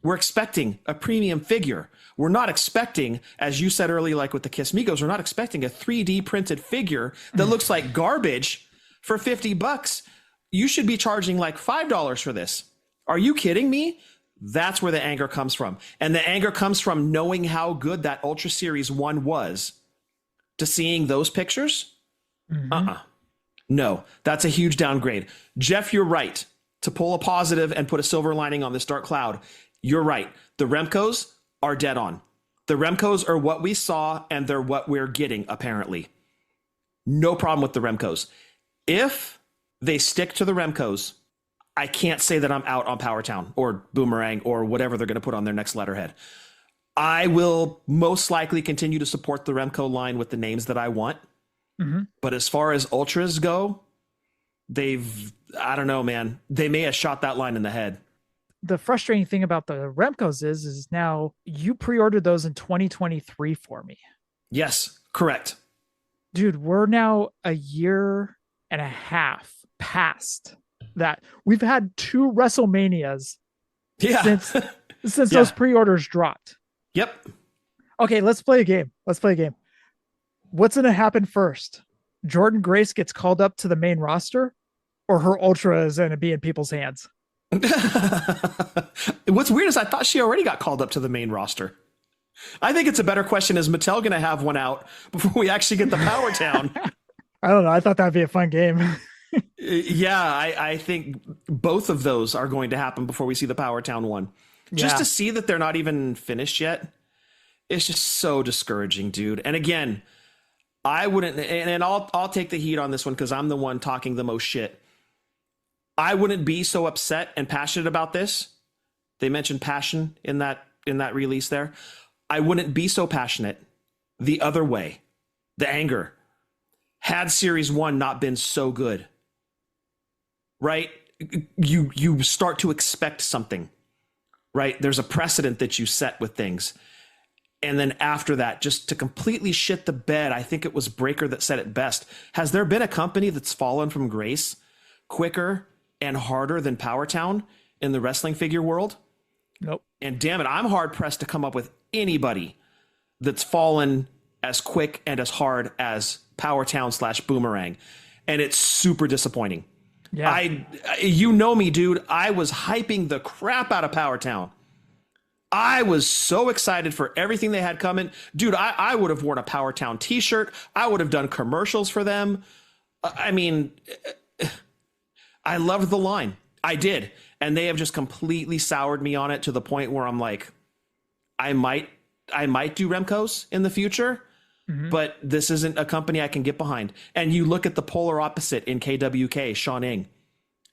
We're expecting a premium figure. We're not expecting, as you said earlier, like with the Kiss Migos, we're not expecting a 3D printed figure that looks like garbage for $50. You should be charging like $5 for this. Are you kidding me? That's where the anger comes from. And the anger comes from knowing how good that Ultra Series 1 was to seeing those pictures. No, that's a huge downgrade. Jeff, you're right. To pull a positive and put a silver lining on this dark cloud, you're right. The Remcos are dead on. The Remcos are what we saw and they're what we're getting, apparently. No problem with the Remcos. If they stick to the Remcos, I can't say that I'm out on Powertown or Boomerang or whatever they're going to put on their next letterhead. I will most likely continue to support the Remco line with the names that I want. But as far as Ultras go, I don't know, man. They may have shot that line in the head. The frustrating thing about the Remcos is now you pre-ordered those in 2023 for me. Yes, correct. Dude, we're now a year and a half past that. We've had 2 WrestleManias since those pre-orders dropped. Yep. Okay, let's play a game. What's going to happen first? Jordan Grace gets called up to the main roster, or her Ultra is going to be in people's hands? What's weird is I thought she already got called up to the main roster. I think it's a better question. Is Mattel going to have one out before we actually get the Powertown? I don't know. I thought that'd be a fun game. Yeah, I think both of those are going to happen before we see the Powertown one. Just to see that they're not even finished yet, it's just so discouraging, dude. And again, I wouldn't, and I'll take the heat on this one because I'm the one talking the most shit. I wouldn't be so upset and passionate about this. They mentioned passion in that release there. I wouldn't be so passionate the other way. The anger. Had Series 1 not been so good, right? You start to expect something, right? There's a precedent that you set with things. And then after that, just to completely shit the bed, I think it was Breaker that said it best. Has there been a company that's fallen from grace quicker and harder than Powertown in the wrestling figure world? Nope. And damn it, I'm hard pressed to come up with anybody that's fallen as quick and as hard as Powertown / Boomerang. And it's super disappointing. Yeah. You know me, dude. I was hyping the crap out of Powertown. I was so excited for everything they had coming. Dude, I would have worn a Powertown t-shirt. I would have done commercials for them. I mean, I loved the line. I did. And they have just completely soured me on it to the point where I'm like, I might do Remco's in the future, but this isn't a company I can get behind. And you look at the polar opposite in KWK, Sean Ing,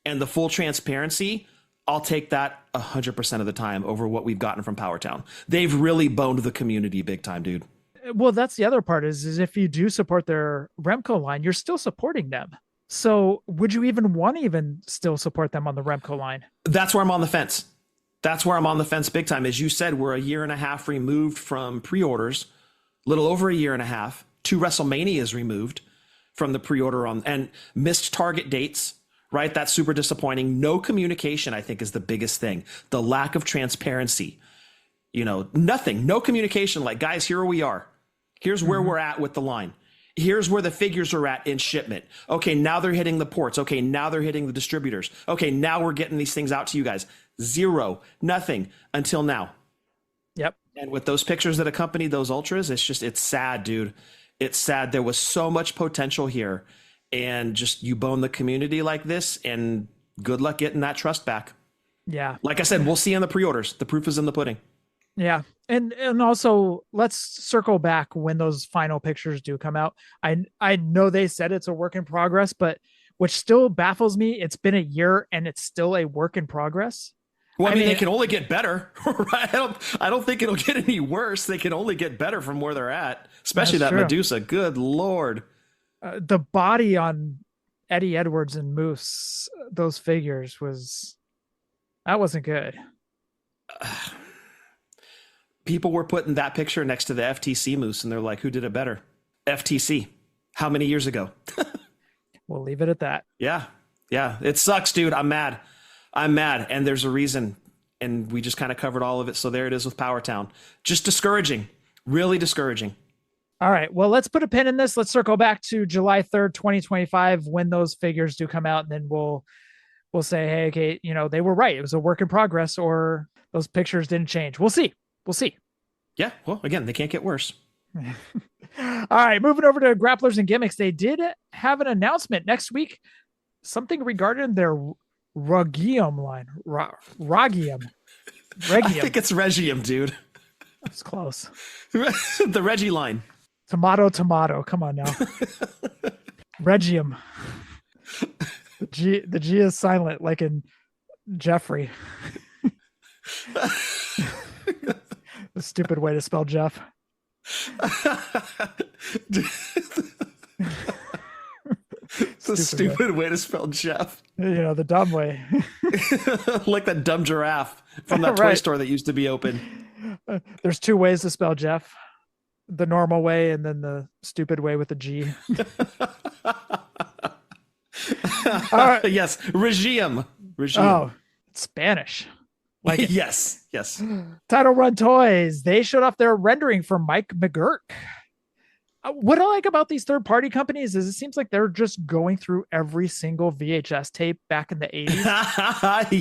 and the full transparency, I'll take that 100% of the time over what we've gotten from Powertown. They've really boned the community big time, dude. Well, that's the other part is if you do support their Remco line, you're still supporting them. So would you even want to even still support them on the Remco line? That's where I'm on the fence. That's where I'm on the fence big time. As you said, we're a year and a half removed from pre-orders, little over a year and a half. 2 WrestleManias removed from the pre-order on and missed target dates. Right? That's super disappointing. No communication, I think, is the biggest thing. The lack of transparency. You know, nothing. No communication. Like, guys, here we are. Here's where we're at with the line. Here's where the figures are at in shipment. Okay, now they're hitting the ports. Okay, now they're hitting the distributors. Okay, now we're getting these things out to you guys. Zero. Nothing until now. Yep. And with those pictures that accompany those ultras, it's sad, dude. It's sad. There was so much potential here. And just you bone the community like this, and good luck getting that trust back. Yeah. Like I said, we'll see on the pre-orders. The proof is in the pudding. Yeah. And also let's circle back when those final pictures do come out. I know they said it's a work in progress, but which still baffles me. It's been a year and it's still a work in progress. Well, I mean, they can only get better, right? I don't think it'll get any worse. They can only get better from where they're at, especially that Medusa. Good Lord. The body on Eddie Edwards and Moose, those figures wasn't good. People were putting that picture next to the FTC Moose, and they're like, who did it better? FTC. How many years ago? We'll leave it at that. Yeah. It sucks, dude. I'm mad. And there's a reason. And we just kind of covered all of it. So there it is with Powertown. Just discouraging. Really discouraging. All right. Well, let's put a pin in this. Let's circle back to July 3rd, 2025, when those figures do come out. And then we'll say, hey, okay, they were right. It was a work in progress, or those pictures didn't change. We'll see. Yeah. Well, again, they can't get worse. All right. Moving over to Grapplers and Gimmicks. They did have an announcement next week, something regarding their Regium line. Regium. I think it's Regium, dude. That's close. The Reggie line. Tomato. Come on now. Regium. The G is silent, like in Jeffrey. The stupid way to spell Jeff. It's a stupid way to spell Jeff. The dumb way. Like that dumb giraffe from that toy store that used to be open. There's 2 ways to spell Jeff. The normal way and then the stupid way with the G. All right. Yes, Regium. Oh, it's Spanish. Like it. Yes. Title Run Toys. They showed off their rendering for Mike Mcguirk. What I like about these third-party companies is it seems like they're just going through every single VHS tape back in the 80s.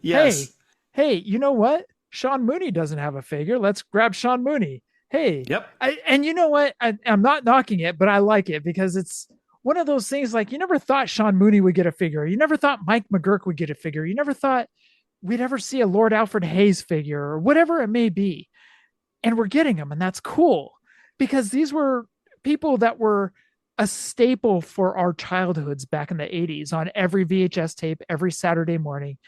Yes. Hey, you know what? Sean Mooney doesn't have a figure. Let's grab Sean Mooney. Hey. Yep. And you know what? I'm not knocking it, but I like it because it's one of those things like you never thought Sean Mooney would get a figure. You never thought Mike Mcguirk would get a figure. You never thought we'd ever see a Lord Alfred Hayes figure or whatever it may be. And we're getting them, and that's cool because these were people that were a staple for our childhoods back in the 80s on every VHS tape, every Saturday morning.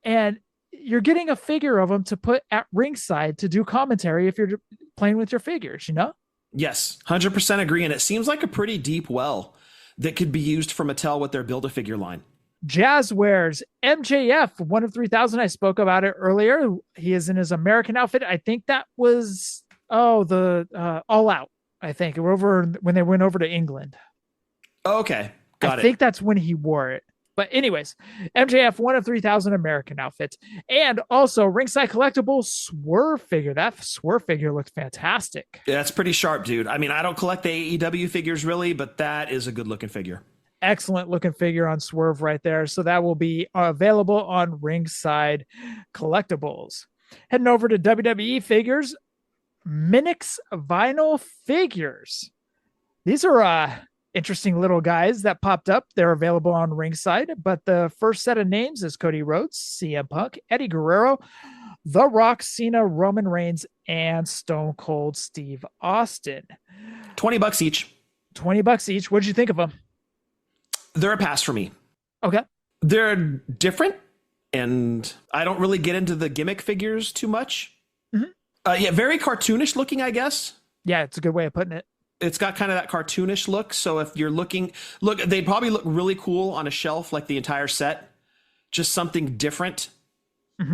And you're getting a figure of them to put at ringside to do commentary if you're playing with your figures, Yes, 100% agree. And it seems like a pretty deep well that could be used for Mattel with their Build-A-Figure line. Jazwares, MJF, 1 of 3,000. I spoke about it earlier. He is in his American outfit. I think that was, the All Out. I think we're over when they went over to England. Okay. Got it. I think that's when he wore it. But anyways, MJF, 1 of 3,000 American outfits. And also Ringside Collectible Swerve figure. That Swerve figure looks fantastic. Yeah, that's pretty sharp, dude. I mean, I don't collect the AEW figures really, but that is a good looking figure. Excellent looking figure on Swerve right there. So that will be available on Ringside Collectibles. Heading over to WWE figures, Minix vinyl figures. These are interesting little guys that popped up. They're available on Ringside, but the first set of names is Cody Rhodes, CM Punk, Eddie Guerrero, The Rock, Cena, Roman Reigns, and Stone Cold Steve Austin. $20 each. $20 each. What did you think of them? They're a pass for me. Okay. They're different, and I don't really get into the gimmick figures too much. Yeah, very cartoonish looking, I guess. Yeah, it's a good way of putting it. It's got kind of that cartoonish look. So if you're looking, they'd probably look really cool on a shelf, like the entire set. Just something different.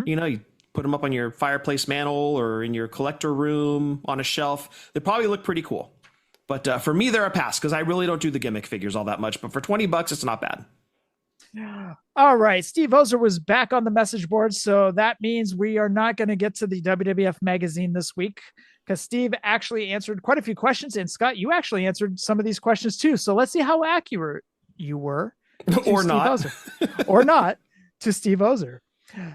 You know, you put them up on your fireplace mantle or in your collector room on a shelf. They probably look pretty cool. But for me, they're a pass because I really don't do the gimmick figures all that much. But for $20, it's not bad. All right. Steve Ozer was back on the message board. So that means we are not going to get to the WWF magazine this week because Steve actually answered quite a few questions. And Scott, you actually answered some of these questions too. So let's see how accurate you were. Or not. Or not to Steve Ozer.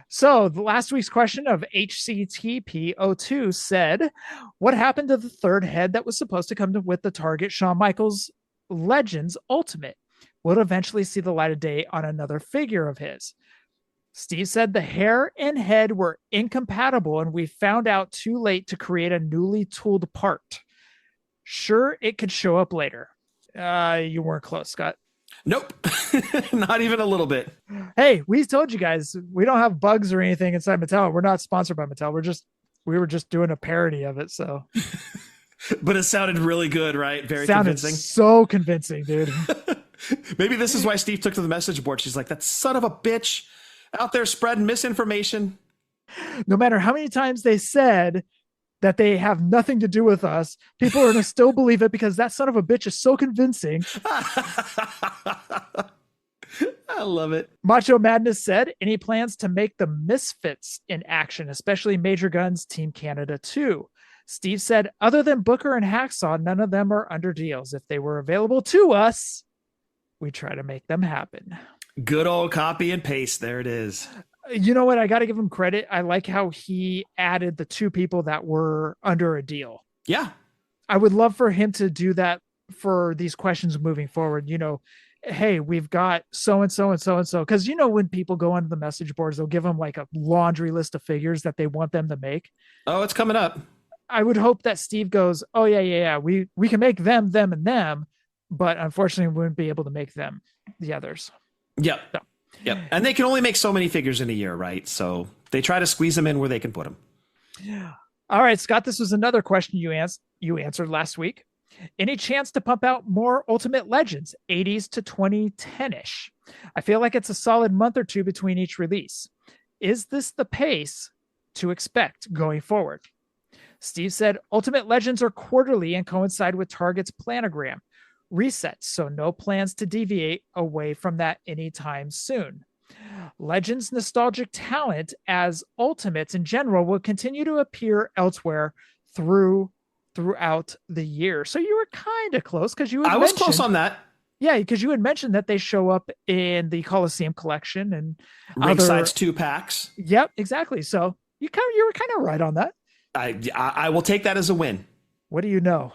So the last week's question of HCTP02 said, what happened to the third head that was supposed to come with the Target Shawn Michaels Legends Ultimate? Will eventually see the light of day on another figure of his. Steve said the hair and head were incompatible and we found out too late to create a newly tooled part. Sure, it could show up later. You weren't close, Scott. Nope. Not even a little bit. Hey, we told you guys we don't have bugs or anything inside Mattel. We're not sponsored by Mattel. We were just doing a parody of it. So, but it sounded really good, right? Very sounded convincing. So convincing, dude. Maybe this is why Steve took to the message board. She's like, that son of a bitch out there spreading misinformation. No matter how many times they said that they have nothing to do with us, people are going to still believe it because that son of a bitch is so convincing. I love it. Macho Madness said, any plans to make the Misfits in action, especially Major Guns Team Canada 2? Steve said, other than Booker and Hacksaw, none of them are under deals. If they were available to us, we try to make them happen. Good old copy and paste. There it is. You know what? I got to give him credit. I like how he added the two people that were under a deal. Yeah. I would love for him to do that for these questions moving forward. You know, hey, we've got so-and-so and so-and-so. Because, you know, when people go onto the message boards, they'll give them like a laundry list of figures that they want them to make. Oh, it's coming up. I would hope that Steve goes, oh, yeah. We can make them, and them. But unfortunately, we wouldn't be able to make them, the others. Yep. So. Yep. And they can only make so many figures in a year, right? So they try to squeeze them in where they can put them. All right, Scott, this was another question you answered last week. Any chance to pump out more Ultimate Legends, 80s to 2010-ish? I feel like it's a solid month or two between each release. Is this the pace to expect going forward? Steve said, Ultimate Legends are quarterly and coincide with Target's planogram resets, so no plans to deviate away from that anytime soon. Legends nostalgic talent as Ultimates in general will continue to appear elsewhere throughout the year. So you were kind of close because I was close on that. Yeah, because you had mentioned that they show up in the Coliseum collection and Ringside's 2-packs. Yep, exactly. So you were kind of right on that. I will take that as a win. What do you know?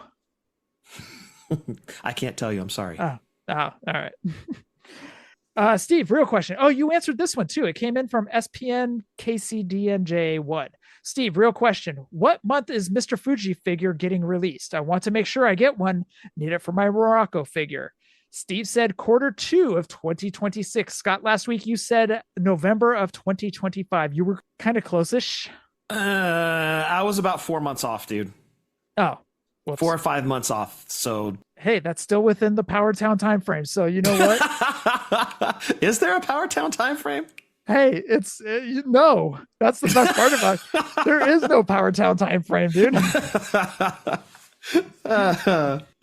I can't tell you. I'm sorry. Oh, all right. Steve, real question. Oh, you answered this one too. It came in from SPN KCDNJ1. Steve, real question. What month is Mr. Fuji figure getting released? I want to make sure I get one. Need it for my Morocco figure. Steve said Q2 of 2026. Scott, last week you said November of 2025. You were kind of close-ish. I was about 4 months off, dude. Oh. Whoops. 4 or 5 months off. So hey, that's still within the Powertown time frame. So you know what? Is there a Powertown time frame? Hey, it's no. That's the best part about it. There is no Powertown time frame, dude.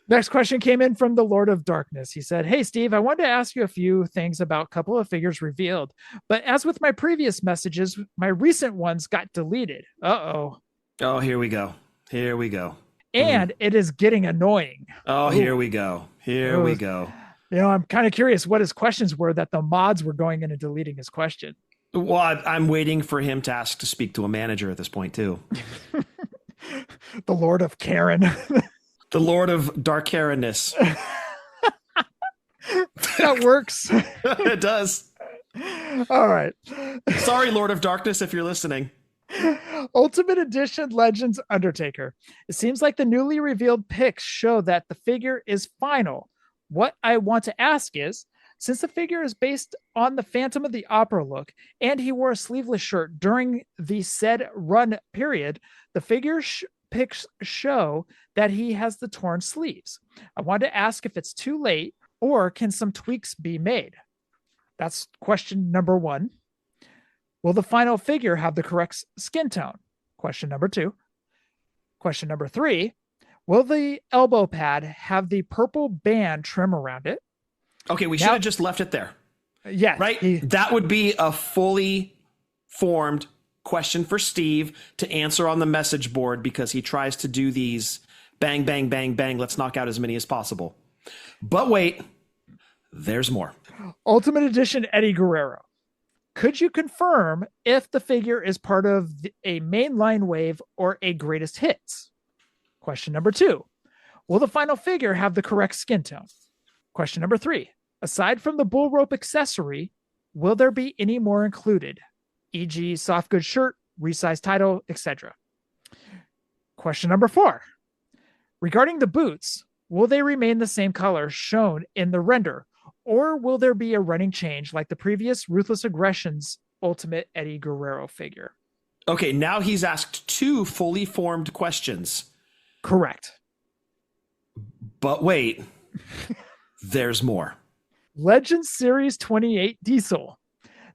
Next question came in from the Lord of Darkness. He said, hey, Steve, I wanted to ask you a few things about a couple of figures revealed. But as with my previous messages, my recent ones got deleted. Uh-oh. Oh, here we go. And it is getting annoying. Oh, here we go. Here we go. I'm kind of curious what his questions were that the mods were going in and deleting his question. Well, I'm waiting for him to ask to speak to a manager at this point, too. The Lord of Karen. The Lord of Dark Karenness. That works. It does. All right. Sorry, Lord of Darkness, if you're listening. Ultimate Edition Legends Undertaker. It seems like the newly revealed pics show that the figure is final. What I want to ask is, since the figure is based on the Phantom of the Opera look, and he wore a sleeveless shirt during the said run period, the figure pics show that he has the torn sleeves. I wanted to ask if it's too late or can some tweaks be made? That's question number 1. Will the final figure have the correct skin tone? Question number 2. Question number 3. Will the elbow pad have the purple band trim around it? Okay, we should have just left it there. Yeah. Right? That would be a fully formed question for Steve to answer on the message board because he tries to do these bang, bang, bang, bang. Let's knock out as many as possible. But wait, there's more. Ultimate Edition Eddie Guerrero. Could you confirm if the figure is part of a mainline wave or a greatest hits? Question number 2. Will the final figure have the correct skin tone? Question number 3. Aside from the bull rope accessory, will there be any more included? E.g. soft goods shirt, resized title, etc. Question number 4. Regarding the boots, will they remain the same color shown in the render, or will there be a running change like the previous Ruthless Aggression's Ultimate Eddie Guerrero figure? Okay, now he's asked 2 fully formed questions. Correct. But wait, there's more. Legends Series 28 Diesel.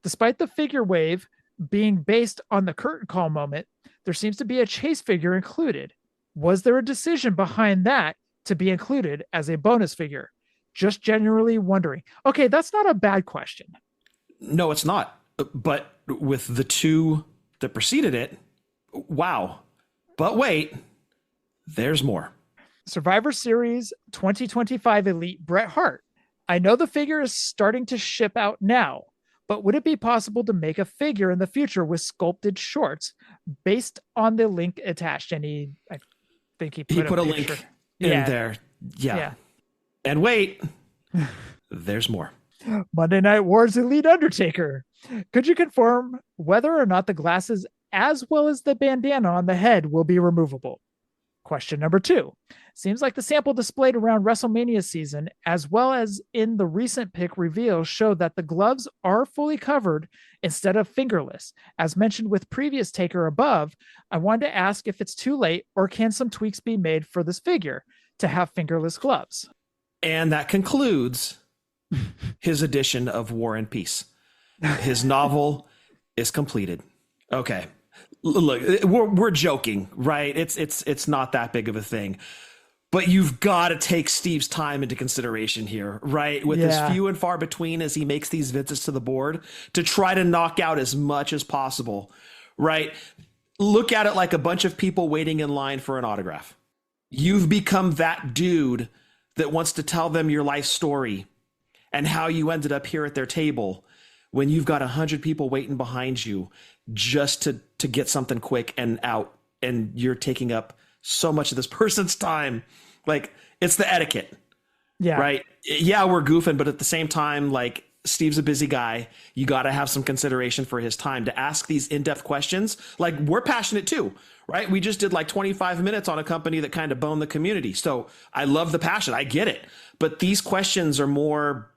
Despite the figure wave being based on the curtain call moment, there seems to be a chase figure included. Was there a decision behind that to be included as a bonus figure? Just generally wondering. Okay, that's not a bad question. No, it's not. But with the 2 that preceded it, wow. But wait, there's more. Survivor Series 2025 Elite Bret Hart. I know the figure is starting to ship out now, but would it be possible to make a figure in the future with sculpted shorts based on the link attached? And I think he put a link in there. Yeah. And wait, there's more. Monday Night Wars Elite Undertaker. Could you confirm whether or not the glasses as well as the bandana on the head will be removable? Question number 2. Seems like the sample displayed around WrestleMania season, as well as in the recent pick reveal, showed that the gloves are fully covered instead of fingerless. As mentioned with previous taker above, I wanted to ask if it's too late or can some tweaks be made for this figure to have fingerless gloves? And that concludes his edition of War and Peace. His novel is completed. Okay. Look, we're joking, right? It's not that big of a thing. But you've got to take Steve's time into consideration here, right? With as few and far between as he makes these visits to the board to try to knock out as much as possible, right? Look at it like a bunch of people waiting in line for an autograph. You've become that dude that wants to tell them your life story and how you ended up here at their table when you've got 100 people waiting behind you just to get something quick and out, and you're taking up so much of this person's time. Like, it's the etiquette. Yeah. Right. Yeah, we're goofing, but at the same time, like, Steve's a busy guy. You got to have some consideration for his time to ask these in-depth questions. Like, we're passionate too, right? We just did like 25 minutes on a company that kind of boned the community. So I love the passion. I get it. But these questions are more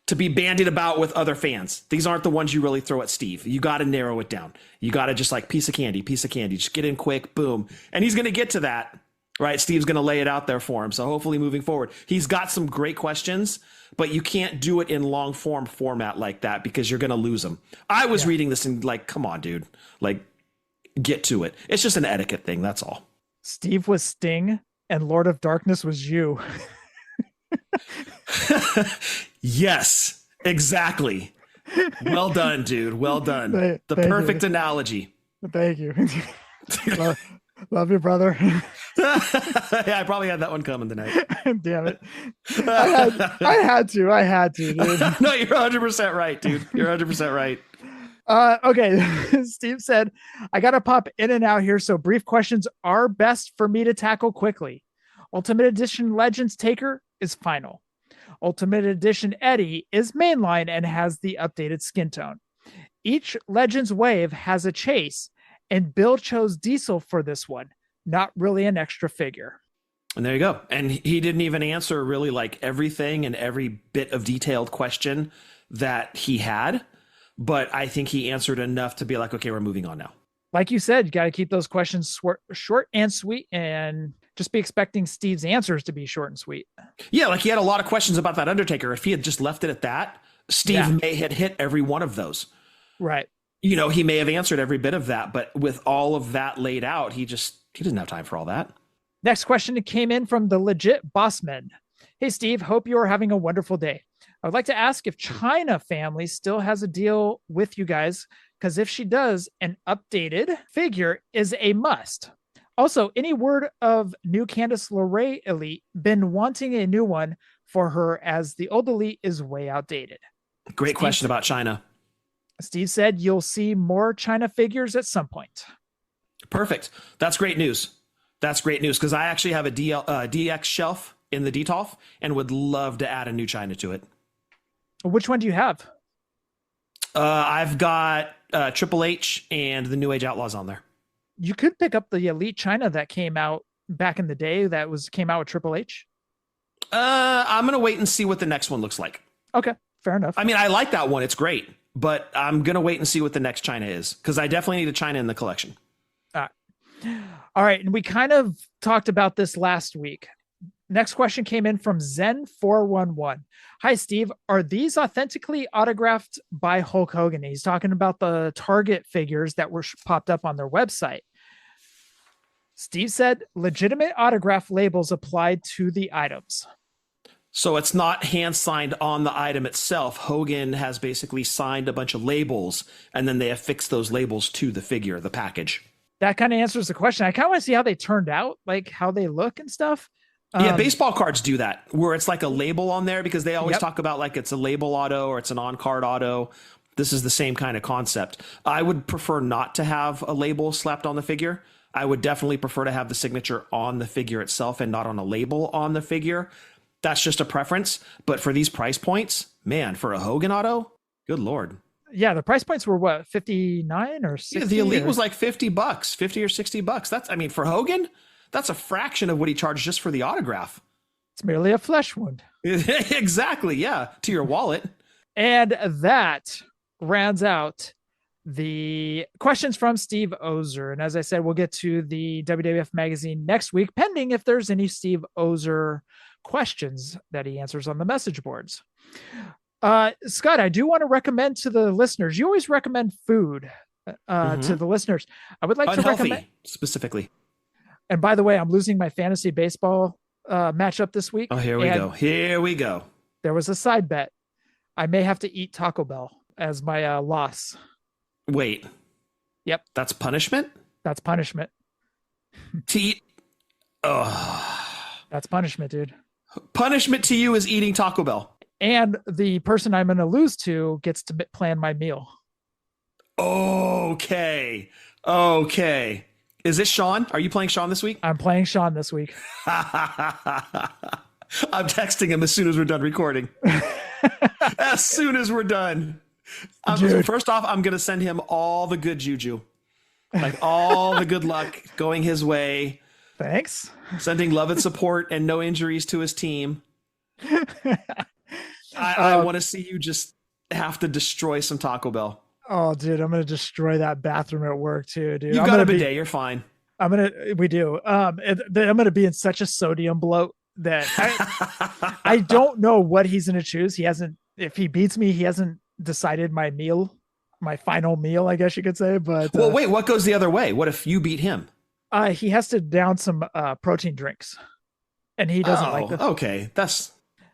to be bandied about with other fans. These aren't the ones you really throw at Steve. You got to narrow it down. You got to just like piece of candy. Just get in quick, boom. And he's going to get to that, right? Steve's going to lay it out there for him. So hopefully moving forward, he's got some great questions, but you can't do it in long form format like that because you're going to lose them. I was reading this and like, come on, dude, like get to it. It's just an etiquette thing. That's all. Steve was Sting and Lord of Darkness was you. Yes, exactly. Well done, dude. Well done. The perfect analogy. Thank you. Love you, brother. Yeah, I probably had that one coming tonight. Damn it. I had to, dude. No, you're 100% right, dude. You're 100% right. Okay. Steve said, I got to pop in and out here, so brief questions are best for me to tackle quickly. Ultimate Edition Legends Taker is final. Ultimate Edition Eddie is mainline and has the updated skin tone. Each Legends wave has a chase, and Bill chose Diesel for this one. Not really an extra figure. And there you go. And he didn't even answer really like everything and every bit of detailed question that he had. But I think he answered enough to be like, okay, we're moving on now. Like you said, you got to keep those questions short and sweet, and just be expecting Steve's answers to be short and sweet. Yeah, like he had a lot of questions about that Undertaker. If he had just left it at that, Steve may have hit every one of those. Right. You know, he may have answered every bit of that, but with all of that laid out, he doesn't have time for all that. Next question came in from the legit Bossman. Hey, Steve, hope you are having a wonderful day. I would like to ask if China Family still has a deal with you guys, because if she does, an updated figure is a must. Also, any word of new Candice LeRae Elite? Been wanting a new one for her as the old Elite is way outdated. Great question about China. Steve said you'll see more China figures at some point. Perfect. That's great news. That's great news because I actually have a DX shelf in the DTOF and would love to add a new China to it. Which one do you have? I've got Triple H and the New Age Outlaws on there. You could pick up the Elite China that came out back in the day came out with Triple H. I'm going to wait and see what the next one looks like. Okay, fair enough. I mean, I like that one. It's great, but I'm going to wait and see what the next China is because I definitely need a China in the collection. All right. And we kind of talked about this last week. Next question came in from Zen411. Hi, Steve. Are these authentically autographed by Hulk Hogan? He's talking about the Target figures that were popped up on their website. Steve said legitimate autograph labels applied to the items. So it's not hand signed on the item itself. Hogan has basically signed a bunch of labels and then they affix those labels to the figure, the package. That kind of answers the question. I kind of want to see how they turned out, like how they look and stuff. Yeah, baseball cards do that, where it's like a label on there because they always talk about like it's a label auto or it's an on-card auto. This is the same kind of concept. I would prefer not to have a label slapped on the figure. I would definitely prefer to have the signature on the figure itself and not on a label on the figure. That's just a preference. But for these price points, man, for a Hogan auto, good Lord. Yeah, the price points were what, 59 or 60? Yeah, the Elite was like $50, $50 or $60. That's, I mean, for Hogan, that's a fraction of what he charged just for the autograph. It's merely a flesh wound. Exactly. Yeah. To your wallet. And that rounds out the questions from Steve Ozer. And as I said, we'll get to the WWF magazine next week, pending if there's any Steve Ozer questions that he answers on the message boards. Scott, I do want to recommend to the listeners, you always recommend food to the listeners. I would like to recommend specifically. And by the way, I'm losing my fantasy baseball matchup this week. Oh, here we go. Here we go. There was a side bet. I may have to eat Taco Bell as my loss. Wait. Yep. That's punishment? That's punishment. To eat. Oh. That's punishment, dude. Punishment to you is eating Taco Bell. And the person I'm going to lose to gets to plan my meal. Okay. Okay. Is this Sean? Are you playing Sean this week? I'm playing Sean this week. I'm texting him as soon as we're done recording. As soon as we're done. First off, I'm going to send him all the good juju. Like all the good luck going his way. Thanks. Sending love and support and no injuries to his team. I want to see you just have to destroy some Taco Bell. Oh, dude, I'm going to destroy that bathroom at work too, dude. You got a bidet. You're fine. We do. I'm going to be in such a sodium bloat that I don't know what he's going to choose. If he beats me, he hasn't decided my final meal, I guess you could say. But well, wait, what goes the other way? What if you beat him? He has to down some protein drinks and he doesn't like them. Okay.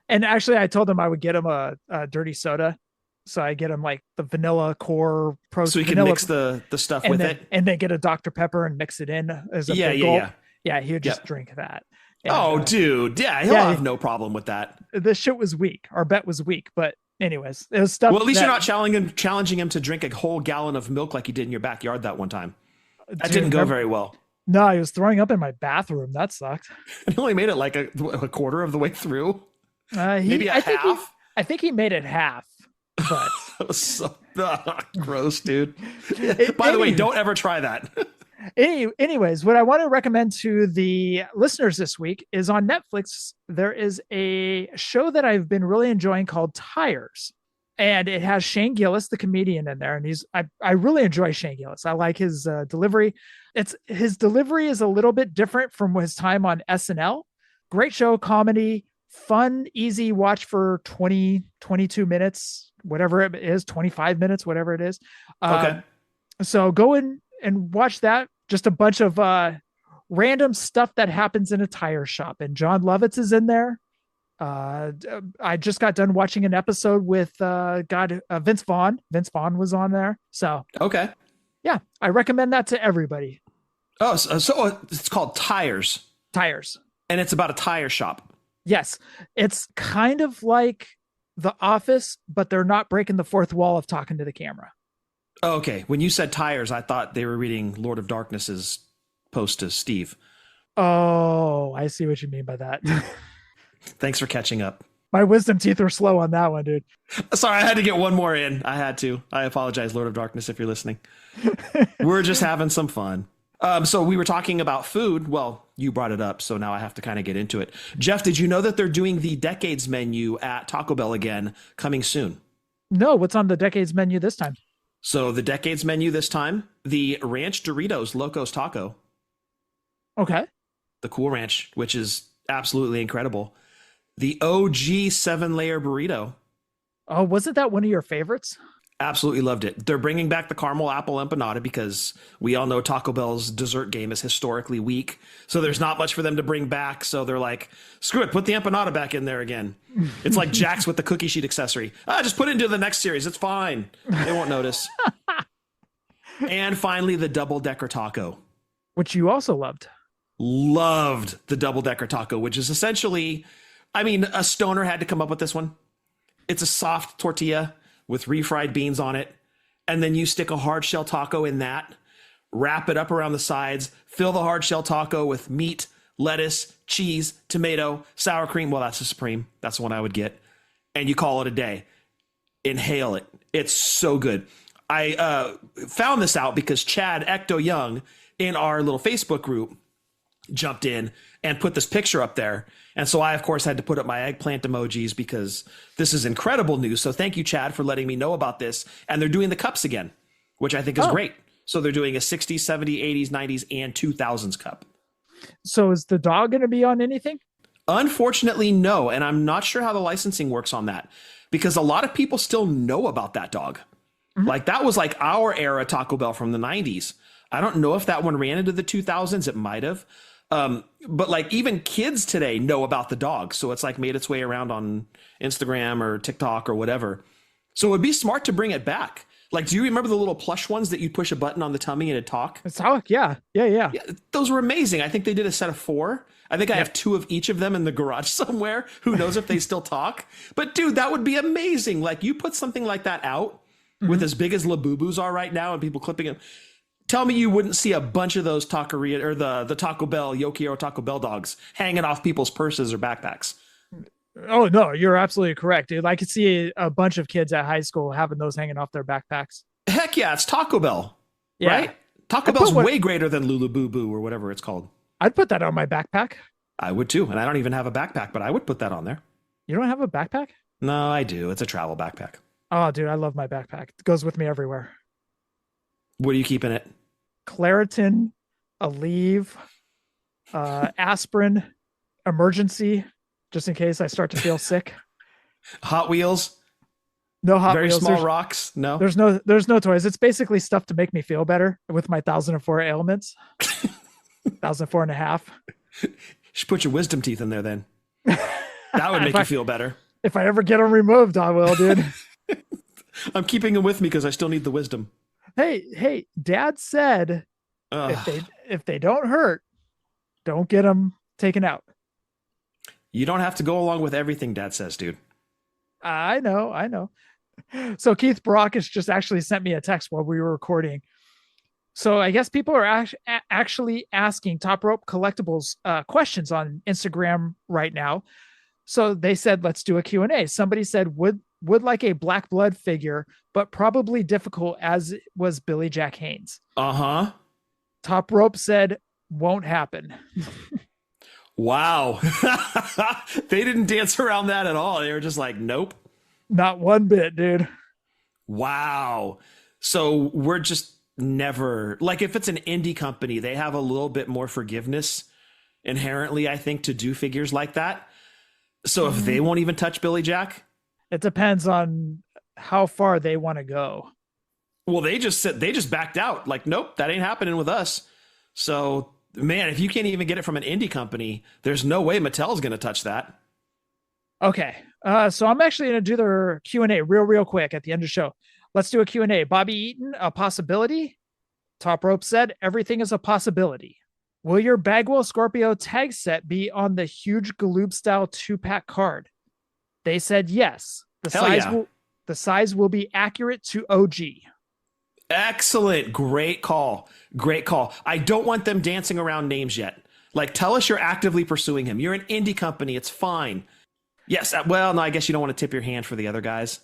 And actually I told him I would get him a dirty soda. So I get him like the vanilla core protein. So he can mix the stuff with it. And then get a Dr. Pepper and mix it in as a big gulp. Yeah. Yeah, he would just drink that. And, Oh, dude. Yeah, he'll have no problem with that. The shit was weak. Our bet was weak. But anyways, it was stuff. Well, at least you're not challenging him to drink a whole gallon of milk like he did in your backyard that one time. That didn't go very well. No, he was throwing up in my bathroom. That sucked. He only made it like a quarter of the way through. Maybe half. I think he made it half. But that was so gross, dude. By the way, don't ever try that. Anyways, what I want to recommend to the listeners this week is on Netflix. There is a show that I've been really enjoying called Tires, and it has Shane Gillis, the comedian, in there. And I really enjoy Shane Gillis. I like his delivery. His delivery is a little bit different from his time on SNL. Great show, comedy, fun, easy watch for 20, 22 minutes, whatever it is, 25 minutes, whatever it is. Okay. So go in and watch that. Just a bunch of random stuff that happens in a tire shop. And John Lovitz is in there. I just got done watching an episode with Vince Vaughn. Vince Vaughn was on there. So, okay. Yeah, I recommend that to everybody. Oh, so it's called Tires. Tires. And it's about a tire shop. Yes. It's kind of like The Office, but they're not breaking the fourth wall of talking to the camera. Oh, okay. When you said Tires, I thought they were reading Lord of Darkness's post to Steve. Oh, I see what you mean by that. Thanks for catching up. My wisdom teeth were slow on that one, dude. Sorry, I had to get one more in. I had to. I apologize, Lord of Darkness, if you're listening. We're just having some fun. So we were talking about food. Well, you brought it up, so now I have to kind of get into it. Jeff, did you know that they're doing the Decades menu at Taco Bell again, coming soon? No, what's on the Decades menu this time? So the Decades menu this time, the Ranch Doritos Locos Taco. Okay. The Cool Ranch, which is absolutely incredible. The OG 7-layer burrito. Oh, wasn't that one of your favorites? Absolutely loved it. They're bringing back the caramel apple empanada because we all know Taco Bell's dessert game is historically weak. So there's not much for them to bring back. So they're like, screw it, put the empanada back in there again. It's like Jax with the cookie sheet accessory. Just put it into the next series. It's fine. They won't notice. And finally, the double-decker taco. Which you also loved. Loved the double-decker taco, which is essentially, I mean, a stoner had to come up with this one. It's a soft tortilla with refried beans on it. And then you stick a hard shell taco in that, wrap it up around the sides, fill the hard shell taco with meat, lettuce, cheese, tomato, sour cream. Well, that's a Supreme. That's the one I would get. And you call it a day. Inhale it. It's so good. I found this out because Chad Ecto Young in our little Facebook group jumped in and put this picture up there. And so I, of course, had to put up my eggplant emojis because this is incredible news. So thank you, Chad, for letting me know about this. And they're doing the cups again, which I think is great. So they're doing a 60s, 70s, 80s, 90s, and 2000s cup. So is the dog going to be on anything? Unfortunately, no. And I'm not sure how the licensing works on that because a lot of people still know about that dog. Mm-hmm. Like that was like our era Taco Bell from the 90s. I don't know if that one ran into the 2000s. It might have. But like even kids today know about the dog. So it's like made its way around on Instagram or TikTok or whatever. So it would be smart to bring it back. Like, do you remember the little plush ones that you'd push a button on the tummy and it'd talk? Talk, yeah. Those were amazing. I think they did a set of 4. I think I have 2 of each of them in the garage somewhere. Who knows if they still talk? But dude, that would be amazing. Like you put something like that out with as big as Labubus are right now and people clipping them. Tell me you wouldn't see a bunch of those taqueria or the Taco Bell, Yokio Taco Bell dogs hanging off people's purses or backpacks. Oh, no, you're absolutely correct, dude. I could see a bunch of kids at high school having those hanging off their backpacks. Heck yeah, it's Taco Bell, right? Taco Bell's way greater than Lulu Boo Boo or whatever it's called. I'd put that on my backpack. I would too, and I don't even have a backpack, but I would put that on there. You don't have a backpack? No, I do. It's a travel backpack. Oh, dude, I love my backpack. It goes with me everywhere. What do you keep in it? Claritin, Aleve, aspirin, emergency, just in case I start to feel sick. Hot Wheels? No Hot Very Wheels. small rocks? No? There's no toys. It's basically stuff to make me feel better with my 1004 ailments. 1004 and a half. You should put your wisdom teeth in there then. That would make you feel better. If I ever get them removed, I will, dude. I'm keeping them with me because I still need the wisdom. Hey, Dad said if they don't hurt, Don't get them taken out. You don't have to go along with everything Dad says, dude. I know. So Keith Brock has just actually sent me a text while we were recording. So I guess people are actually asking Top Rope Collectibles questions on Instagram right now. So they said, let's do a Q&A. Somebody said, would like a Black Blood figure, but probably difficult as was Billy Jack Haynes. Uh-huh. Top Rope said, won't happen. Wow. They didn't dance around that at all. They were just like, nope. Not one bit, dude. Wow. So we're just never, like, if it's an indie company, they have a little bit more forgiveness inherently, I think, to do figures like that. So if they won't even touch Billy Jack, it depends on how far they want to go. well, they just backed out. Like, nope, that ain't happening with us. So, man, if you can't even get it from an indie company, there's no way Mattel's going to touch that. Okay. So I'm actually going to do their Q&A real quick at the end of the show. Let's do a Q&A. Bobby Eaton, a possibility? Top Rope said, everything is a possibility. Will your Bagwell Scorpio tag set be on the huge Galoob style 2-pack card? They said yes. The size will be accurate to OG. Excellent. Great call. I don't want them dancing around names yet. Like, tell us you're actively pursuing him. You're an indie company. It's fine. Yes. Well, no, I guess you don't want to tip your hand for the other guys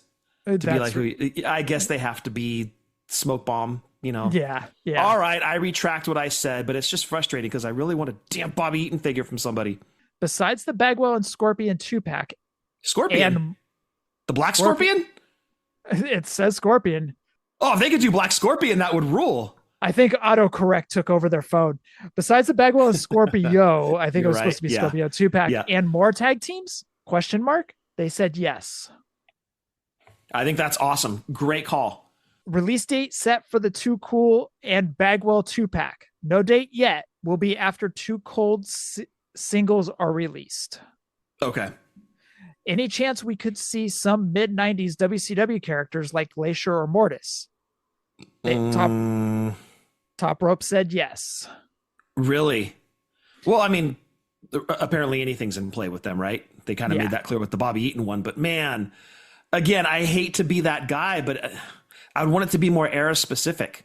to be like, I guess they have to be Smoke Bomb, you know? Yeah. All right. I retract what I said, but it's just frustrating because I really want a damn Bobby Eaton figure from somebody. Besides the Bagwell and Scorpion 2-pack. Scorpion? And the Black Scorpion? It says Scorpion. Oh, if they could do Black Scorpion, that would rule. I think autocorrect took over their phone. Besides the Bagwell and Scorpio, I think it was supposed to be Scorpio 2-pack and more tag teams? ? They said yes. I think that's awesome. Great call. Release date set for the Too Cool and Bagwell 2-pack. No date yet. Will be after 2 cold singles are released. Okay. Any chance we could see some mid-90s WCW characters like Glacier or Mortis? Top Rope said yes. Really? Well, I mean, apparently anything's in play with them, right? They kind of made that clear with the Bobby Eaton one. But man, again, I hate to be that guy, but I would want it to be more era specific.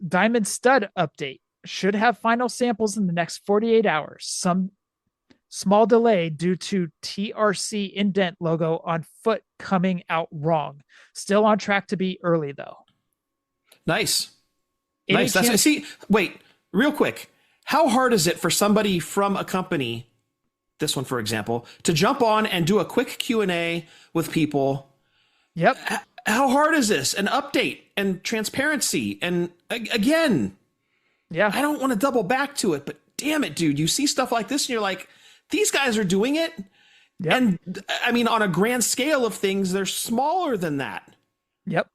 Diamond Stud update. Should have final samples in the next 48 hours. Some small delay due to TRC indent logo on foot coming out wrong. Still on track to be early, though. Nice. See, wait, real quick. How hard is it for somebody from a company, this one, for example, to jump on and do a quick Q&A with people? Yep. How hard is this? An update and transparency. And again, I don't want to double back to it, but damn it, dude, you see stuff like this and you're like, these guys are doing it. Yep. And I mean, on a grand scale of things, they're smaller than that. Yep.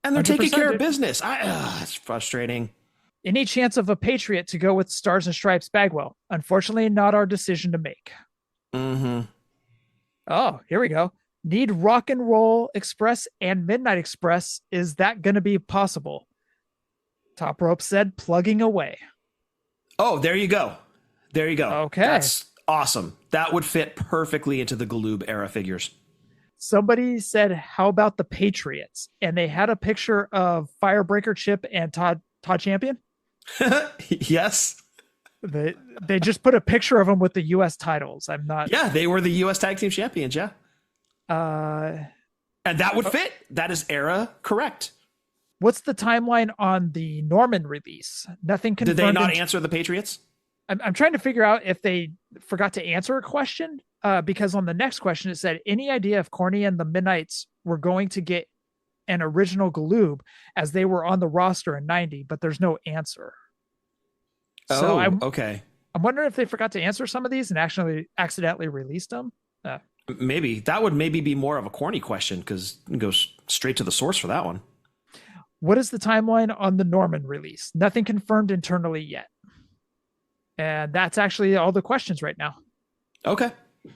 And they're taking care of business. It's frustrating. Any chance of a Patriot to go with Stars and Stripes Bagwell? Unfortunately, not our decision to make. Mm-hmm. Oh, here we go. Need Rock and Roll Express and Midnight Express. Is that going to be possible? Top Rope said, plugging away. Oh, there you go. Okay. That's awesome. That would fit perfectly into the Galoob era figures. Somebody said, how about the Patriots? And they had a picture of Firebreaker Chip and Todd Champion. Yes. They just put a picture of them with the U.S. titles. I'm not. Yeah, they were the U.S. Tag Team Champions. Yeah. And that would fit. That is era correct. What's the timeline on the Norman release? Nothing confirmed. Did they not answer the Patriots? I'm trying to figure out if they forgot to answer a question, because on the next question it said, any idea if Corny and the Midnights were going to get an original Galoob as they were on the roster in 90, but there's no answer. Okay. I'm wondering if they forgot to answer some of these and actually accidentally released them. Maybe that would be more of a Corny question because it goes straight to the source for that one. What is the timeline on the Norman release? Nothing confirmed internally yet. And that's actually all the questions right now. Okay.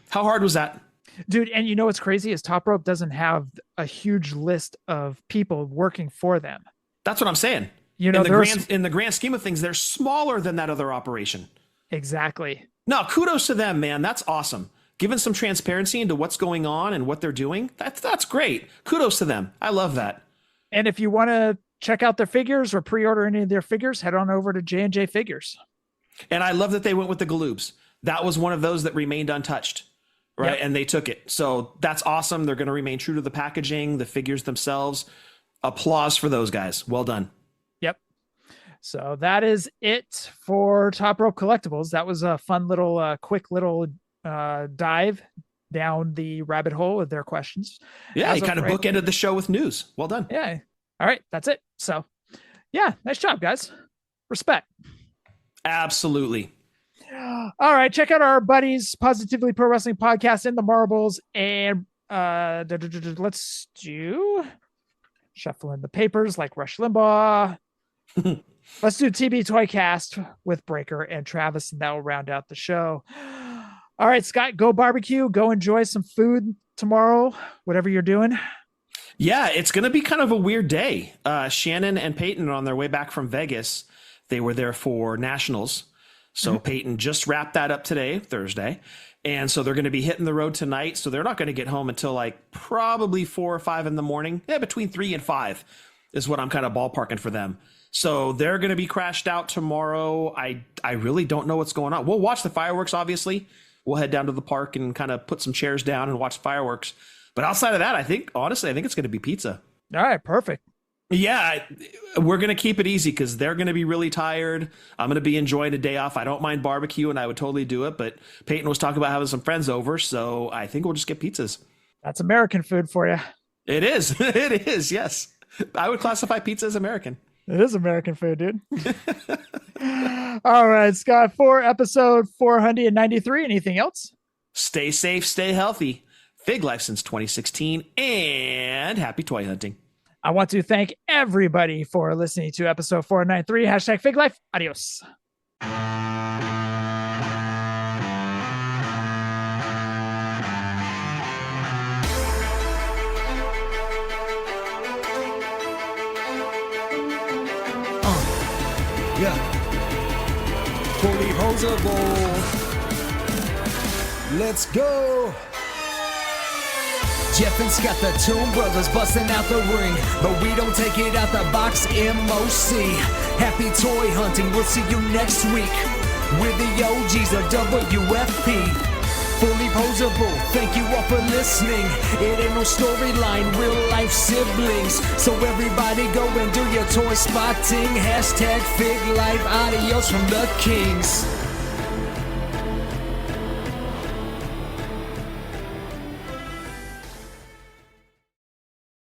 How hard was that? Dude, and you know what's crazy is Top Rope doesn't have a huge list of people working for them. That's what I'm saying. You know, in the grand scheme of things, they're smaller than that other operation. Exactly. No, kudos to them, man. That's awesome. Giving some transparency into what's going on and what they're doing. That's great. Kudos to them. I love that. And if you want to check out their figures or pre-order any of their figures, head on over to J&J Figures. And I love that they went with the Galoobs. That was one of those that remained untouched, right? Yep. And they took it. So that's awesome. They're going to remain true to the packaging, the figures themselves. Applause for those guys. Well done. Yep. So that is it for Top Rope Collectibles. That was a fun little, quick little dive down the rabbit hole with their questions. Yeah, you kind of bookended the show with news. Well done. Yeah. All right. That's it. So, yeah, nice job, guys. Respect. Absolutely. All right. Check out our buddies, Positively Pro Wrestling Podcast in the Marbles. And let's do shuffling the papers like Rush Limbaugh. Let's do TB Toycast with Breaker and Travis, and that will round out the show. All right, Scott, go barbecue. Go enjoy some food tomorrow, whatever you're doing. Yeah, it's going to be kind of a weird day. Shannon and Peyton are on their way back from Vegas. They were there for Nationals. So Peyton just wrapped that up today, Thursday. And so they're going to be hitting the road tonight. So they're not going to get home until like probably 4 or 5 in the morning. Yeah, between 3 and 5 is what I'm kind of ballparking for them. So they're going to be crashed out tomorrow. I really don't know what's going on. We'll watch the fireworks, obviously. We'll head down to the park and kind of put some chairs down and watch fireworks. But outside of that, I think it's going to be pizza. All right, perfect. Yeah, we're going to keep it easy because they're going to be really tired. I'm going to be enjoying a day off. I don't mind barbecue, and I would totally do it. But Peyton was talking about having some friends over, so I think we'll just get pizzas. That's American food for you. It is. It is, yes. I would classify pizza as American. It is American food, dude. All right, Scott, for episode 493, anything else? Stay safe, stay healthy. Fig life since 2016, and happy toy hunting. I want to thank everybody for listening to episode 493. Hashtag Fig Life. Adios. Yeah. Fullyposeable. Let's go. Jeff and Scott, the Toon Brothers, busting out the ring. But we don't take it out the box, MOC. Happy toy hunting, we'll see you next week. We're the OGs of WFP. Fullyposeable, thank you all for listening. It ain't no storyline, real life siblings. So everybody go and do your toy spotting. Hashtag Fig Life, adios from the Kings.